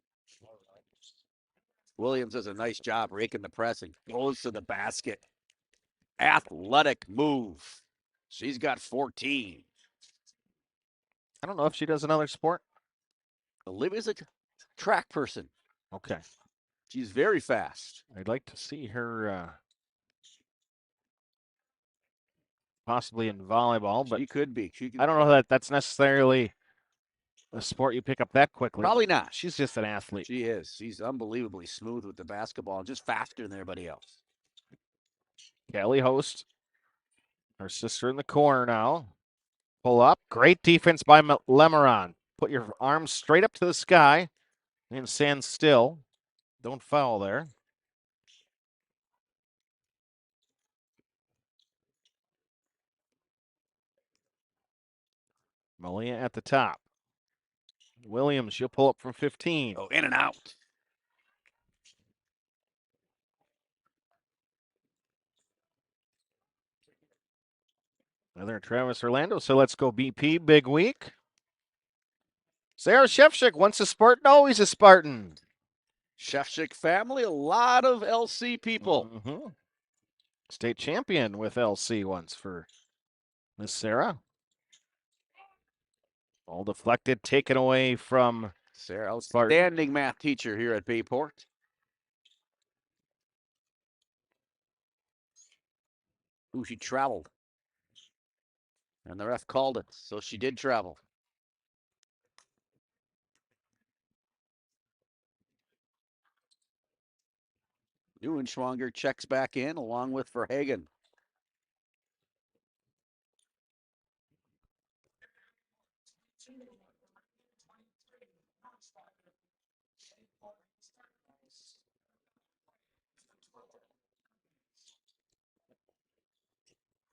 Williams does a nice job raking the press and goes to the basket. Athletic move. She's got 14. I don't know if she does another sport. Olivia's a track person. Okay. She's very fast. I'd like to see her possibly in volleyball, but she could be. I don't know that that's necessarily a sport you pick up that quickly. Probably not. She's just an athlete. She is. She's unbelievably smooth with the basketball, just faster than everybody else. Kelly Host, her sister in the corner now. Pull up. Great defense by Lemeron. Put your arms straight up to the sky and stand still. Don't foul there. Malia at the top. Williams, she'll pull up from 15. Oh, in and out. Another Travis Orlando. So let's go BP. Big week. Sarah Shevchik wants a Spartan. No, he's a Spartan. Shevchik family, a lot of LC people. Mm-hmm. State champion with LC once for Miss Sarah. All deflected, taken away from Sarah, outstanding math teacher here at Bayport. Ooh, she traveled. And the ref called it, so she did travel. Neuenschwanger checks back in along with Verhagen.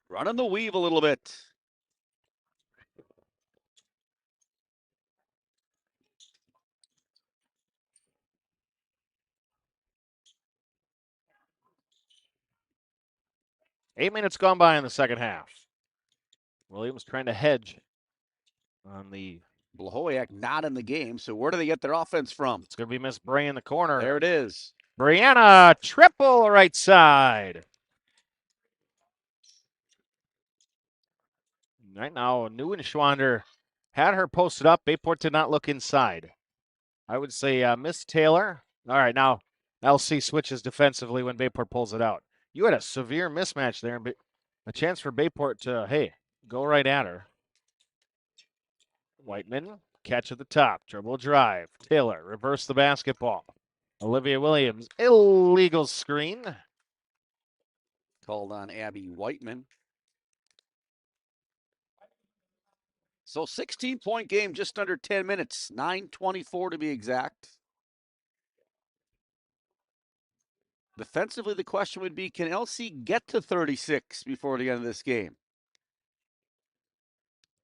Running the weave a little bit. Eight minutes gone by in the second half. Williams trying to hedge on the... Blahowiak not in the game, so where do they get their offense from? It's going to be Miss Bray in the corner. There it is. Brianna, triple right side. Right now, Neuenschwander had her posted up. Bayport did not look inside. I would say Miss Taylor. All right, now LC switches defensively when Bayport pulls it out. You had a severe mismatch there, but a chance for Bayport to, hey, go right at her. Whiteman, catch at the top, dribble drive. Taylor, reverse the basketball. Olivia Williams, illegal screen. Called on Abby Whiteman. So 16-point game, just under 10 minutes, 9:24 to be exact. Defensively, the question would be, can LC get to 36 before the end of this game?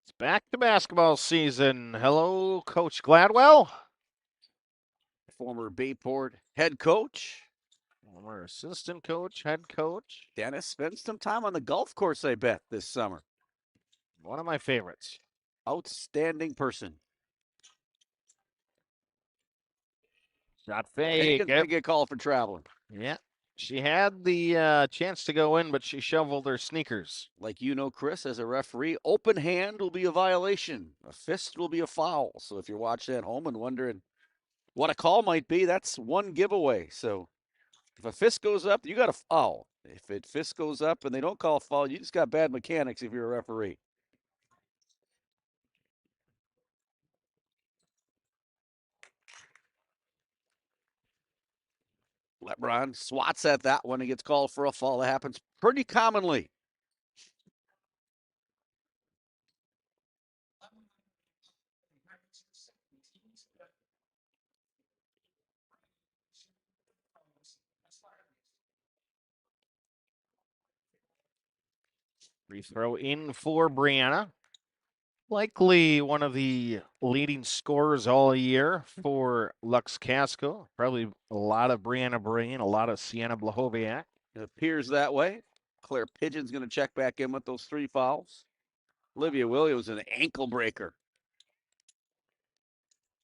It's back to basketball season. Hello, Coach Gladwell. Former Bayport head coach. Former assistant coach, head coach. Dennis spent some time on the golf course, I bet, this summer. One of my favorites. Outstanding person. Shot fake. Gonna get called for traveling. Yeah. She had the chance to go in, but she shoveled her sneakers. Like you know, Chris, as a referee, open hand will be a violation. A fist will be a foul. So if you're watching at home and wondering what a call might be, that's one giveaway. So if a fist goes up, you got a foul. If it fist goes up and they don't call a foul, you just got bad mechanics if you're a referee. LeBron swats at that when he gets called for a foul. That happens pretty commonly. Free throw in for Brianna. Likely one of the leading scorers all year for Luxemburg-Casco. Probably a lot of Brianna Brain, a lot of Sienna Blahoviak. It appears that way. Claire Pigeon's going to check back in with those 3 fouls. Olivia Williams, an ankle breaker.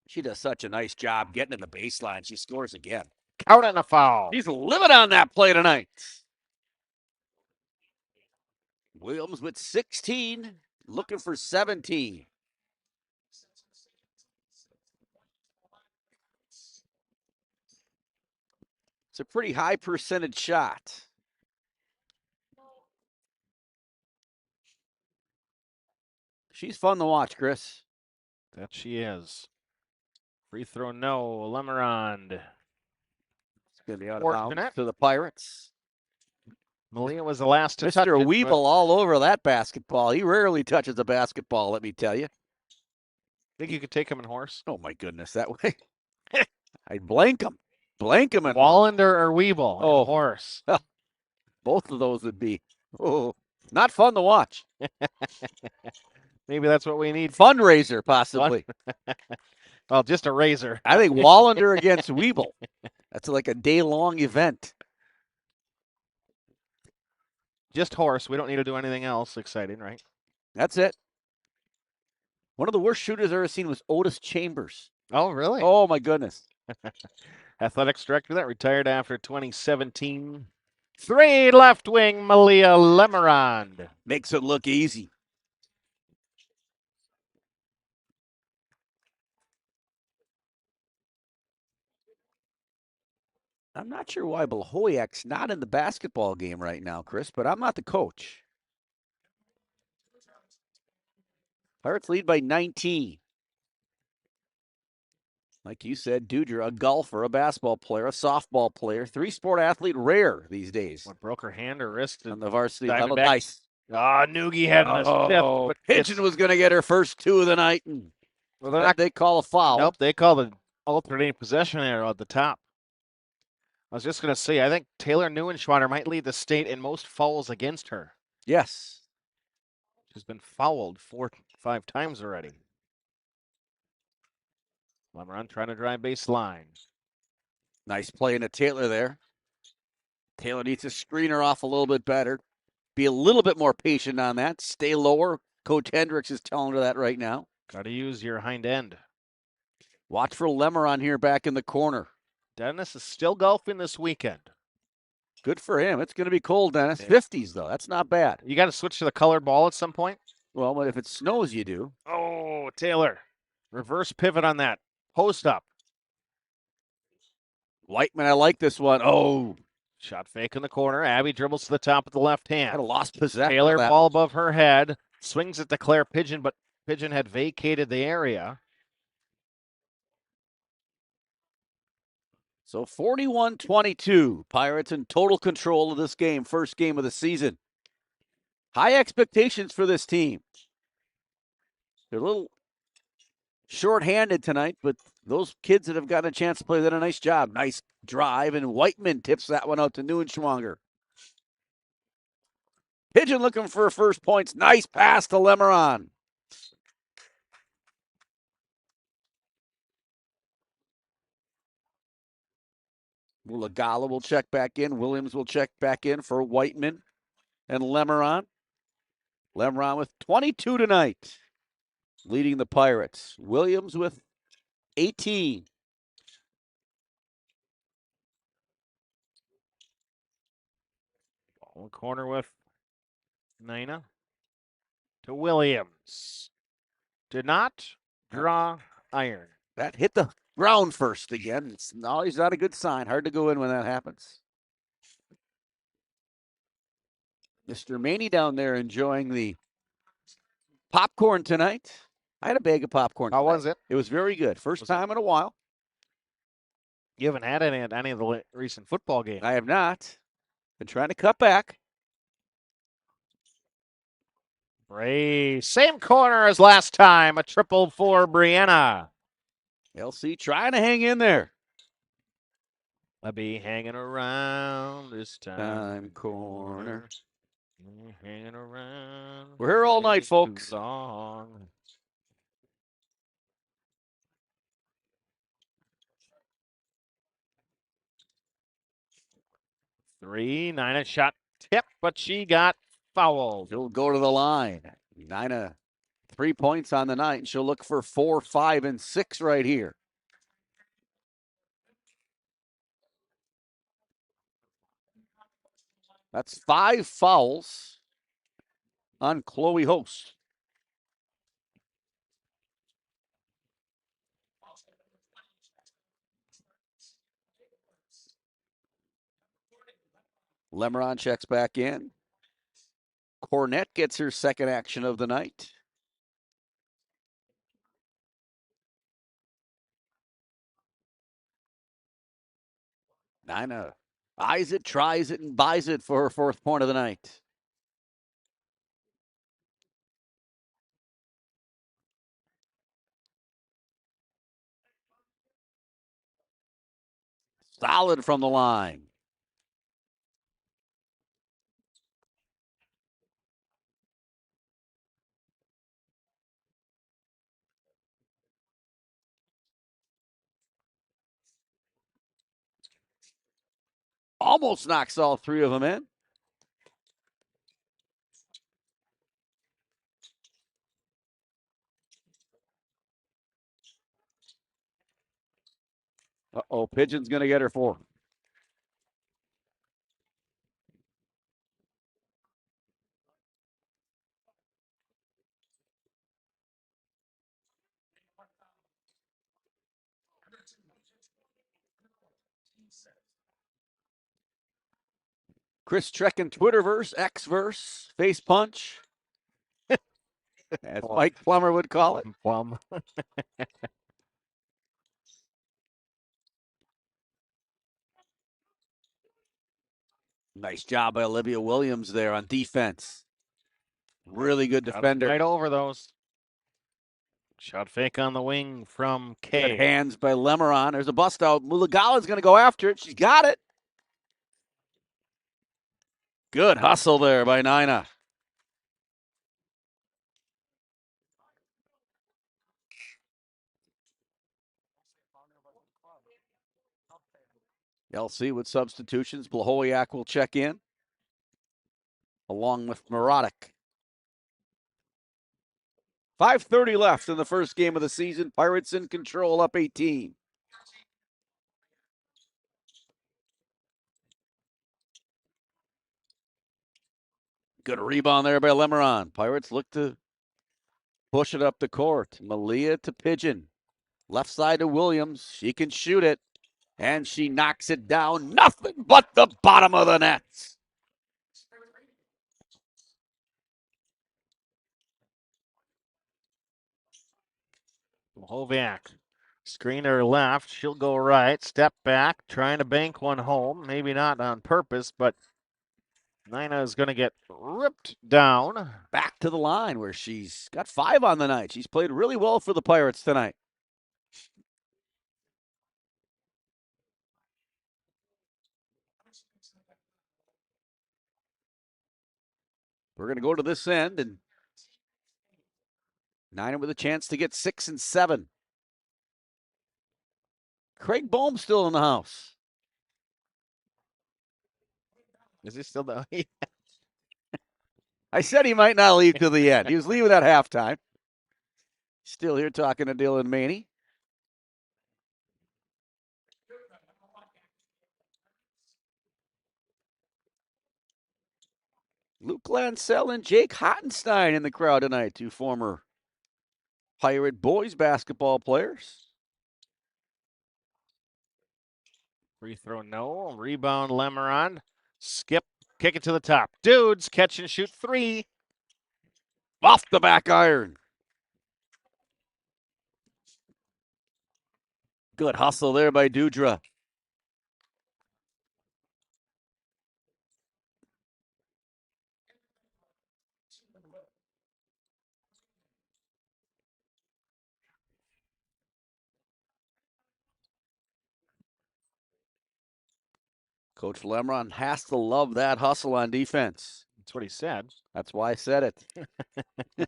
She does such a nice job getting in the baseline. She scores again. Out on the foul. She's living on that play tonight. Williams with 16, looking for 17. It's a pretty high percentage shot. She's fun to watch, Chris. That she is. Free throw, no. Lemerond. It's going to be out of bounds to the Pirates. Malia was the last to touch Mr. it. Weeble all over that basketball. He rarely touches a basketball, let me tell you. Think you could take him in horse? Oh, my goodness, that way. I'd blank him. Blank him in Wallander or Weeble in horse? Both of those would be not fun to watch. Maybe that's what we need. Fundraiser, possibly. Well, just a razor. I think Wallander against Weeble. That's like a day-long event. Just horse. We don't need to do anything else exciting, right? That's it. One of the worst shooters I've ever seen was Otis Chambers. Oh, really? Oh, my goodness. Athletics director that retired after 2017. 3 left wing, Malia Lemerond. Makes it look easy. I'm not sure why Blahoyak's not in the basketball game right now, Chris, but I'm not the coach. Pirates lead by 19. Like you said, Dudra, a golfer, a basketball player, a softball player, 3-sport athlete, rare these days. What, broke her hand or wrist? On the varsity. Nice. Noogie had an assist. But Pigeon was going to get her first 2 of the night. And well, they call a foul. Nope, they call the alternating possession error at the top. I was just going to say, I think Taylor Neuenschwander might lead the state in most fouls against her. Yes. She's been fouled 4 or 5 times already. Lemerond trying to drive baseline. Nice play into Taylor there. Taylor needs to screen her off a little bit better. Be a little bit more patient on that. Stay lower. Coach Hendricks is telling her that right now. Got to use your hind end. Watch for Lemerond here back in the corner. Dennis is still golfing this weekend. Good for him. It's going to be cold, Dennis. 50s, though. That's not bad. You got to switch to the colored ball at some point? Well, but if it snows, you do. Oh, Taylor. Reverse pivot on that. Post up. Whiteman, I like this one. Oh. Shot fake in the corner. Abby dribbles to the top with the left hand. Had a lost possession. Taylor, ball above her head. Swings it to Claire Pigeon, but Pigeon had vacated the area. So 41-22. Pirates in total control of this game. First game of the season. High expectations for this team. They're a little short-handed tonight, but those kids that have gotten a chance to play did a nice job. Nice drive, and Whiteman tips that one out to Neuenschwanger. Pigeon looking for first points. Nice pass to Lemerond. Lagala will check back in. Williams will check back in for Whiteman and Lemerond. Lemerond with 22 tonight, leading the Pirates. Williams with 18. Ball in corner with Nina to Williams. Did not draw iron. That hit the ground first again. It's always not a good sign. Hard to go in when that happens. Mr. Maney down there enjoying the popcorn tonight. I had a bag of popcorn tonight. How was it? It was very good. First time in a while. You haven't had any at any of the recent football games. I have not. Been trying to cut back. Ray, same corner as last time. A triple for Brianna. LC trying to hang in there. I'll be hanging around this time. Corner. Hanging around. We're here all night, folks. Long. Three, Nina shot tip, but she got fouled. She'll go to the line. Nina, 3 points on the night, and she'll look for 4, 5, and 6 right here. That's 5 fouls on Chloe Host. Lemeron checks back in. Cornett gets her second action of the night. Nina eyes it, tries it, and buys it for her fourth point of the night. Solid from the line. Almost knocks all three of them in. Uh-oh, Pigeon's going to get her four. Chris Trekken Twitterverse, Xverse, face punch, as Mike Plummer would call it. Plum. Nice job by Olivia Williams there on defense. Really good defender. Right over those. Shot fake on the wing from K. Good hands by Lemeron. There's a bust out. Mulagala's going to go after it. She's got it. Good hustle there by Nina. LC with substitutions. Blahowiak will check in, along with Marotic. 5:30 left in the first game of the season. Pirates in control, up 18. Good rebound there by Lemeron. Pirates look to push it up the court. Malia to Pigeon. Left side to Williams. She can shoot it. And she knocks it down. Nothing but the bottom of the net. Blahowiak. Screener left. She'll go right. Step back. Trying to bank one home. Maybe not on purpose, but Nina is going to get ripped down. Back to the line where she's got 5 on the night. She's played really well for the Pirates tonight. We're going to go to this end, and Nina with a chance to get 6 and 7. Craig Bohm still in the house. Is he still there? I said he might not leave till the end. He was leaving at halftime. Still here talking to Dylan Maney. Luke Lancel and Jake Hottenstein in the crowd tonight, 2 former Pirate boys basketball players. Free throw, no. Rebound, Lemeron. Skip, kick it to the top. Dudes, catch and shoot 3. Off the back iron. Good hustle there by Dudra. Coach Lemeron has to love that hustle on defense. That's what he said. That's why I said it.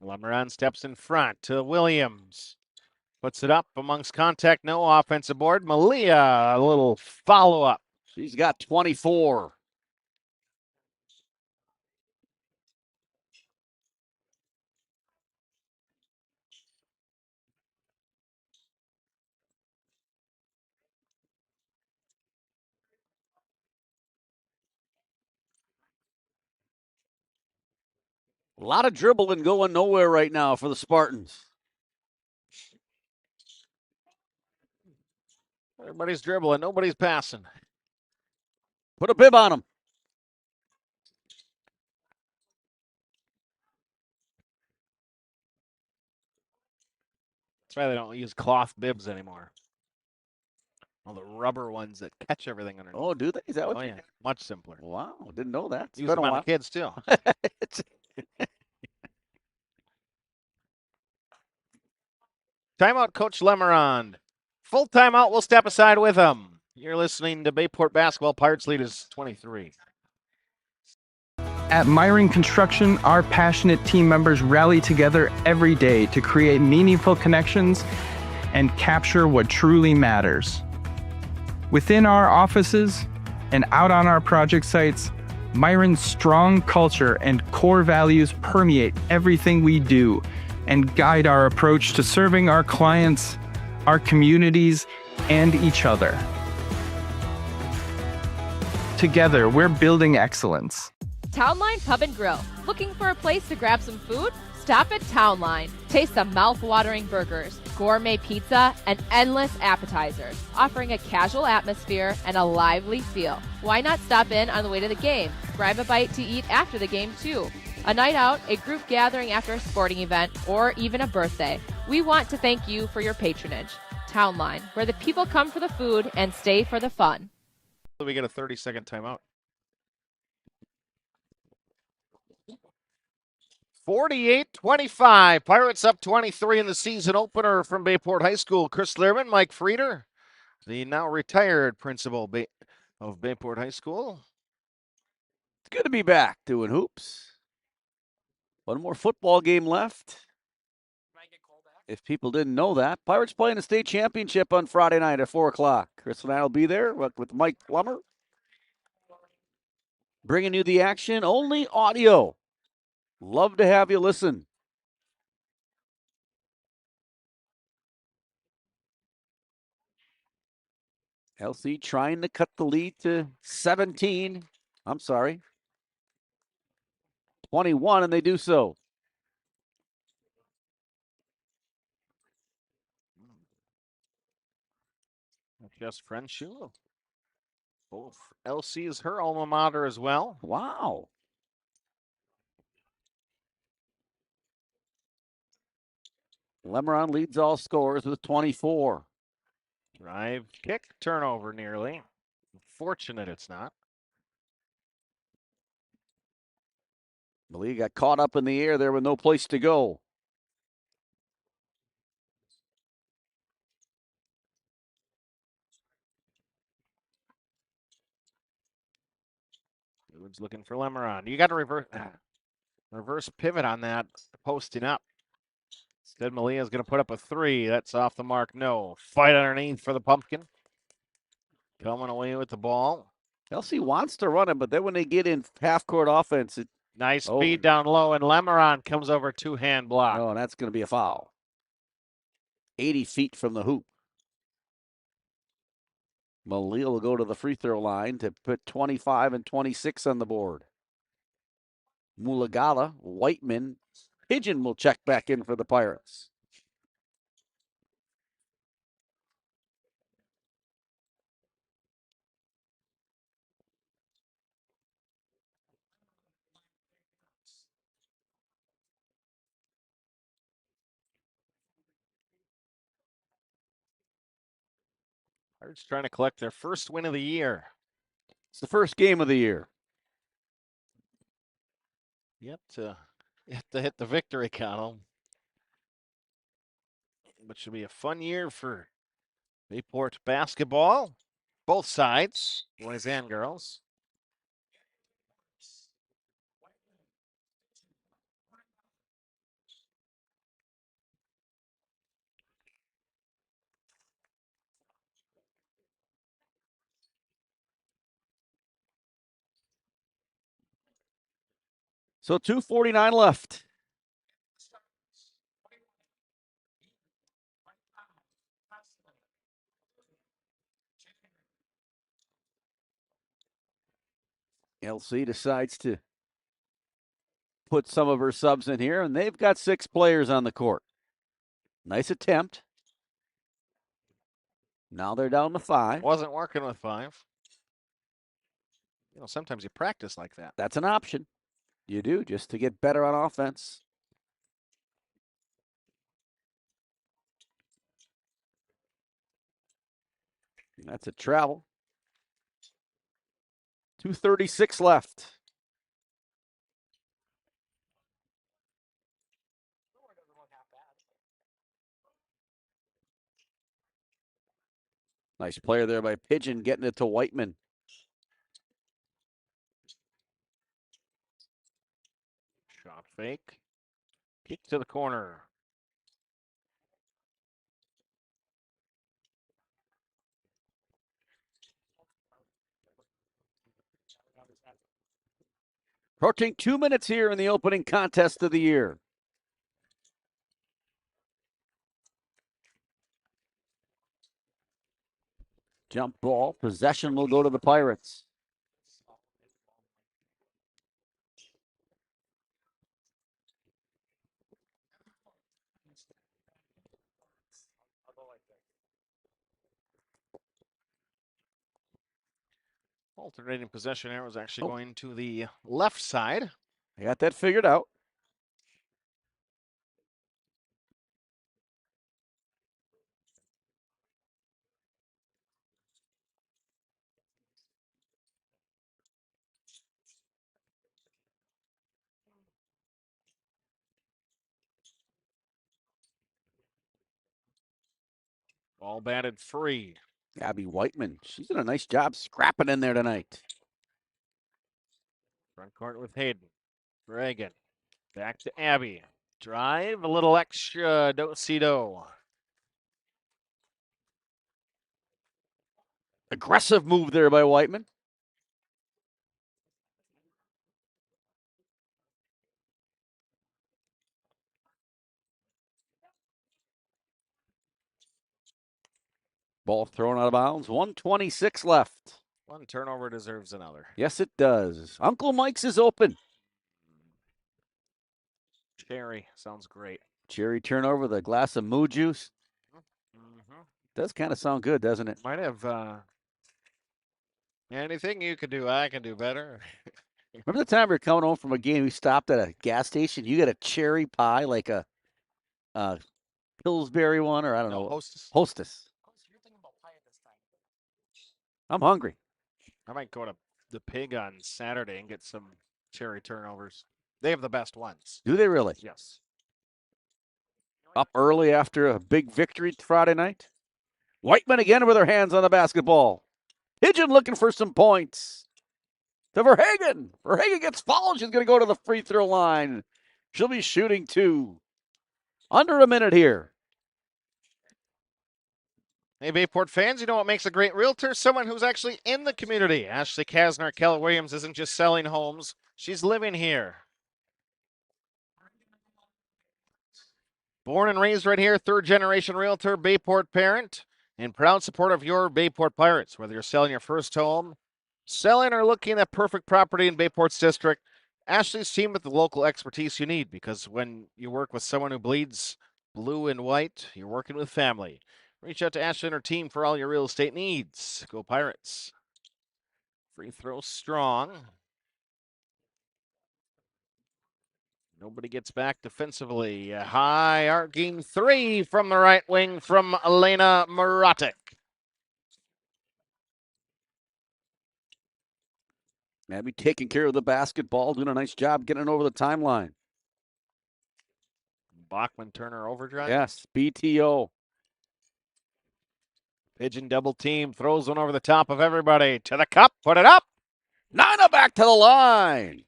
Lemeron steps in front to Williams. Puts it up amongst contact, no offensive board. Malia, a little follow-up. She's got 24. A lot of dribbling going nowhere right now for the Spartans. Everybody's dribbling. Nobody's passing. Put a bib on them. That's why they don't use cloth bibs anymore. All the rubber ones that catch everything underneath. Oh, do they? Is that what? Oh, yeah. Much simpler. Wow, didn't know that. It's Use been them a on while. the kids, too. Timeout, Coach Lemerond. Full timeout. We'll step aside with him. You're listening to Bayport Basketball. Pirates lead is 23. At Myron Construction, our passionate team members rally together every day to create meaningful connections and capture what truly matters. Within our offices and out on our project sites, Myron's strong culture and core values permeate everything we do and guide our approach to serving our clients, our communities, and each other. Together, we're building excellence. Townline Pub and Grill. Looking for a place to grab some food? Stop at Townline. Taste the mouth-watering burgers, gourmet pizza, and endless appetizers, offering a casual atmosphere and a lively feel. Why not stop in on the way to the game? Grab a bite to eat after the game, too. A night out, a group gathering after a sporting event, or even a birthday. We want to thank you for your patronage. Townline, where the people come for the food and stay for the fun. We get a 30-second timeout. 48-25. Pirates up 23 in the season opener from Bayport High School. Chris Lehrman, Mike Frieder, the now retired principal of Bayport High School. It's good to be back doing hoops. One more football game left. If people didn't know that, Pirates playing a state championship on Friday night at 4 o'clock. Chris and I will be there with Mike Plummer. Bringing you the action, only audio. Love to have you listen. LC trying to cut the lead to 17. I'm sorry. 21, and they do so. Just Frenshu. Both LC is her alma mater as well. Wow. Lemerond leads all scorers with 24. Drive, kick, turnover nearly. Fortunate it's not. Malia got caught up in the air there with no place to go. Woods looking for Lemerond. You got to reverse pivot on that, posting up. Instead, Malia's going to put up a three. That's off the mark. No. Fight underneath for the Pumpkin. Coming away with the ball. LC wants to run it, but then when they get in half-court offense, nice speed down low, and Lemerond comes over two-hand block. Oh, and that's going to be a foul. 80 feet from the hoop. Malia will go to the free throw line to put 25 and 26 on the board. Mulagala, Whiteman, Pigeon will check back in for the Pirates. Pirates trying to collect their first win of the year. It's the first game of the year. Yet to hit the victory column. But should be a fun year for Bayport basketball. Both sides, boys and girls. So 2:49 left. LC decides to put some of her subs in here, and they've got 6 players on the court. Nice attempt. Now they're down to 5. Wasn't working with 5. Sometimes you practice like that. That's an option. You do, just to get better on offense. And that's a travel. 2:36 left. Nice player there by Pigeon, getting it to Whiteman. Shot fake. Kick to the corner. Approaching 2 minutes here in the opening contest of the year. Jump ball. Possession will go to the Pirates. Alternating possession arrow is actually going to the left side. I got that figured out. Ball batted free. Abby Whiteman, she's done a nice job scrapping in there tonight. Front court with Hayden. Reagan. Back to Abby. Drive, a little extra do-si-do. Aggressive move there by Whiteman. Ball thrown out of bounds. 1:26 left. One turnover deserves another. Yes, it does. Uncle Mike's is open. Cherry sounds great. Cherry turnover, the glass of moo juice. Does kind of sound good, doesn't it? Might have anything you could do, I can do better. Remember the time we were coming home from a game, we stopped at a gas station, you got a cherry pie, like a Pillsbury one, or I don't know. Hostess. I'm hungry. I might go to the Pig on Saturday and get some cherry turnovers. They have the best ones. Do they really? Yes. Up early after a big victory Friday night. Whiteman again with her hands on the basketball. Pigeon looking for some points. To Verhagen. Verhagen gets fouled. She's going to go to the free throw line. She'll be shooting 2. Under a minute here. Hey, Bayport fans, you know what makes a great realtor? Someone who's actually in the community. Ashley Kasner, Keller Williams isn't just selling homes. She's living here. Born and raised right here, third-generation realtor, Bayport parent, and proud supporter of your Bayport Pirates. Whether you're selling your first home, selling or looking at perfect property in Bayport's district, Ashley's team with the local expertise you need, because when you work with someone who bleeds blue and white, you're working with family. Reach out to Ashley and her team for all your real estate needs. Go Pirates. Free throw strong. Nobody gets back defensively. High arcing 3 from the right wing from Elena Muratic. Abby taking care of the basketball, doing a nice job getting over the timeline. Bachman Turner overdrive. Yes, BTO. Pigeon double team, throws one over the top of everybody. To the cup, put it up. Nina back to the line.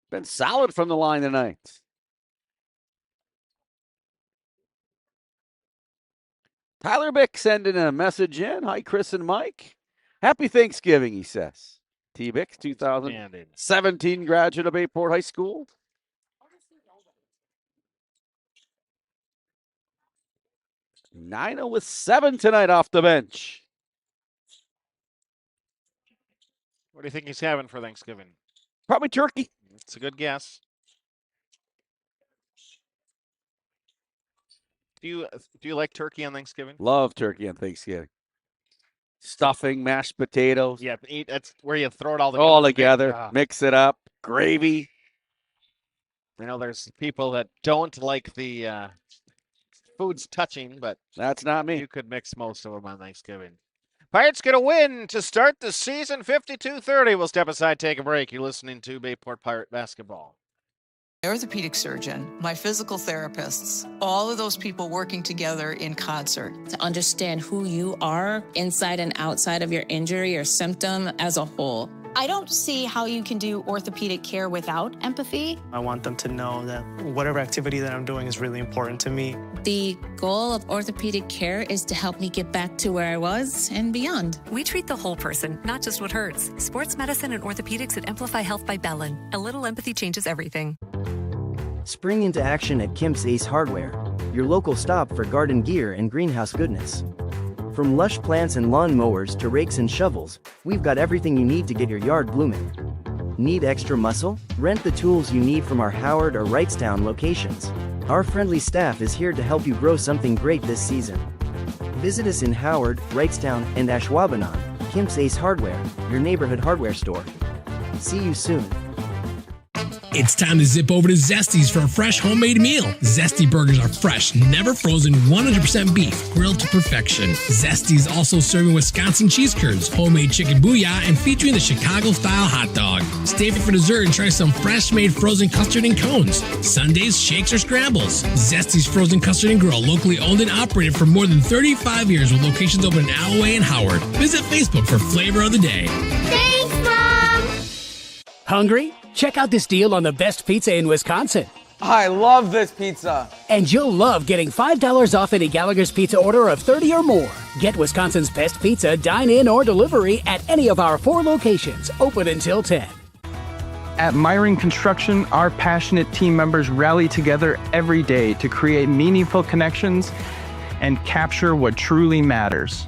Been solid from the line tonight. Tyler Bick sending a message in. Hi, Chris and Mike. Happy Thanksgiving, he says. T-Bix, 2017 graduate of Bayport High School. Nina with 7 tonight off the bench. What do you think he's having for Thanksgiving? Probably turkey. It's a good guess. Do you like turkey on Thanksgiving? Love turkey on Thanksgiving. Stuffing, mashed potatoes. Yeah, that's where you throw it all together. Mix it up. Gravy. I know there's people that don't like the foods touching, but that's not me. You could mix most of them on Thanksgiving. Pirates get a win to start the season, 52-30. We'll step aside, take a break. You're listening to Bayport Pirate Basketball. Orthopedic surgeon, my physical therapists, all of those people working together in concert. To understand who you are inside and outside of your injury or symptom as a whole. I don't see how you can do orthopedic care without empathy. I want them to know that whatever activity that I'm doing is really important to me. The goal of orthopedic care is to help me get back to where I was and beyond. We treat the whole person, not just what hurts. Sports medicine and orthopedics at Amplify Health by Bellin. A little empathy changes everything. Spring into action at Kemp's Ace Hardware, your local stop for garden gear and greenhouse goodness. From lush plants and lawn mowers to rakes and shovels, we've got everything you need to get your yard blooming. Need extra muscle? Rent the tools you need from our Howard or Wrightstown locations. Our friendly staff is here to help you grow something great this season. Visit us in Howard, Wrightstown, and Ashwaubenon. Kemp's Ace Hardware, your neighborhood hardware store. See you soon. It's time to zip over to Zesty's for a fresh homemade meal. Zesty burgers are fresh, never frozen, 100% beef, grilled to perfection. Zesty's also serving Wisconsin cheese curds, homemade chicken booyah, and featuring the Chicago-style hot dog. Stay for dessert and try some fresh-made frozen custard and cones. Sundays, shakes, or scrambles. Zesty's Frozen Custard and Grill, locally owned and operated for more than 35 years with locations open in Alloway and Howard. Visit Facebook for flavor of the day. Thanks, Mom! Hungry? Check out this deal on the best pizza in Wisconsin. I love this pizza. And you'll love getting $5 off any Gallagher's Pizza order of 30 or more. Get Wisconsin's best pizza, dine-in or delivery at any of our 4 locations, open until 10. At Myron Construction, our passionate team members rally together every day to create meaningful connections and capture what truly matters.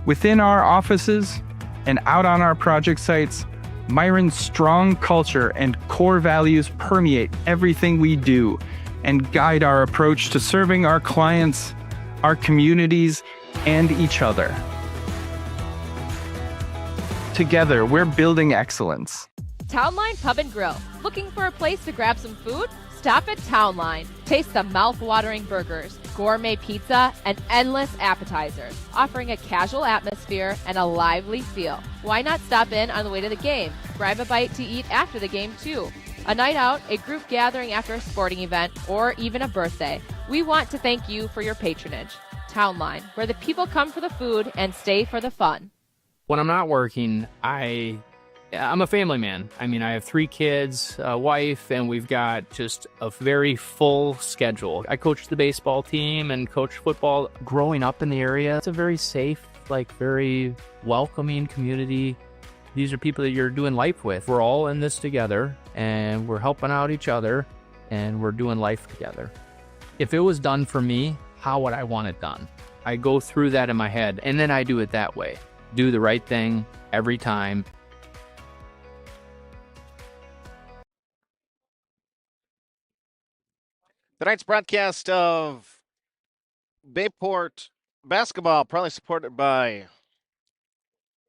Within our offices and out on our project sites, Myron's strong culture and core values permeate everything we do and guide our approach to serving our clients, our communities, and each other. Together, we're building excellence. Townline Pub and Grill. Looking for a place to grab some food? Stop at Townline. Taste the mouth-watering burgers, gourmet pizza, and endless appetizers, offering a casual atmosphere and a lively feel. Why not stop in on the way to the game? Grab a bite to eat after the game, too. A night out, a group gathering after a sporting event, or even a birthday. We want to thank you for your patronage. Townline, where the people come for the food and stay for the fun. When I'm not working, I'm a family man. I mean, I have 3 kids, a wife, and we've got just a very full schedule. I coach the baseball team and coach football. Growing up in the area, it's a very safe, very welcoming community. These are people that you're doing life with. We're all in this together, and we're helping out each other, and we're doing life together. If it was done for me, how would I want it done? I go through that in my head, and then I do it that way. Do the right thing every time. Tonight's broadcast of Bayport Basketball, probably supported by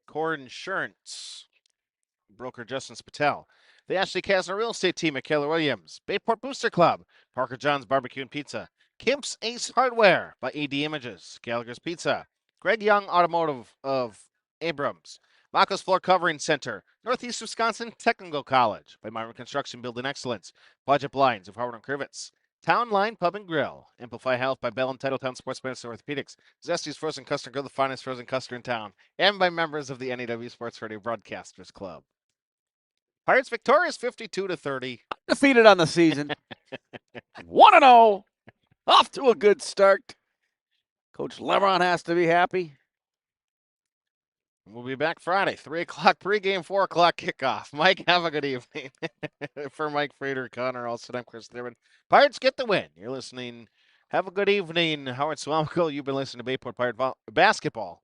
Core Insurance, broker Justin Spatel, the Ashley Kasner Real Estate Team at Keller Williams, Bayport Booster Club, Parker John's Barbecue and Pizza, Kemp's Ace Hardware by AD Images, Gallagher's Pizza, Greg Young Automotive of Abrams, Mako's Floor Covering Center, Northeast Wisconsin Technical College by Myron Construction Building Excellence, Budget Blinds of Howard and Krivitz, Townline Pub and Grill, Amplify Health by Bell and Titletown Sports Medicine Orthopedics, Zesty's Frozen Custard Grill, the finest frozen custard in town, and by members of the NEW Sports Radio Broadcasters Club. Pirates victorious 52-30. Defeated on the season. 1-0. Off to a good start. Coach LeBron has to be happy. We'll be back Friday, 3 o'clock pregame, 4 o'clock kickoff. Mike, have a good evening. For Mike Frater, Connor Olson, I'm Chris Thurman. Pirates get the win. You're listening. Have a good evening. Howard Swamico, you've been listening to Bayport Pirate Basketball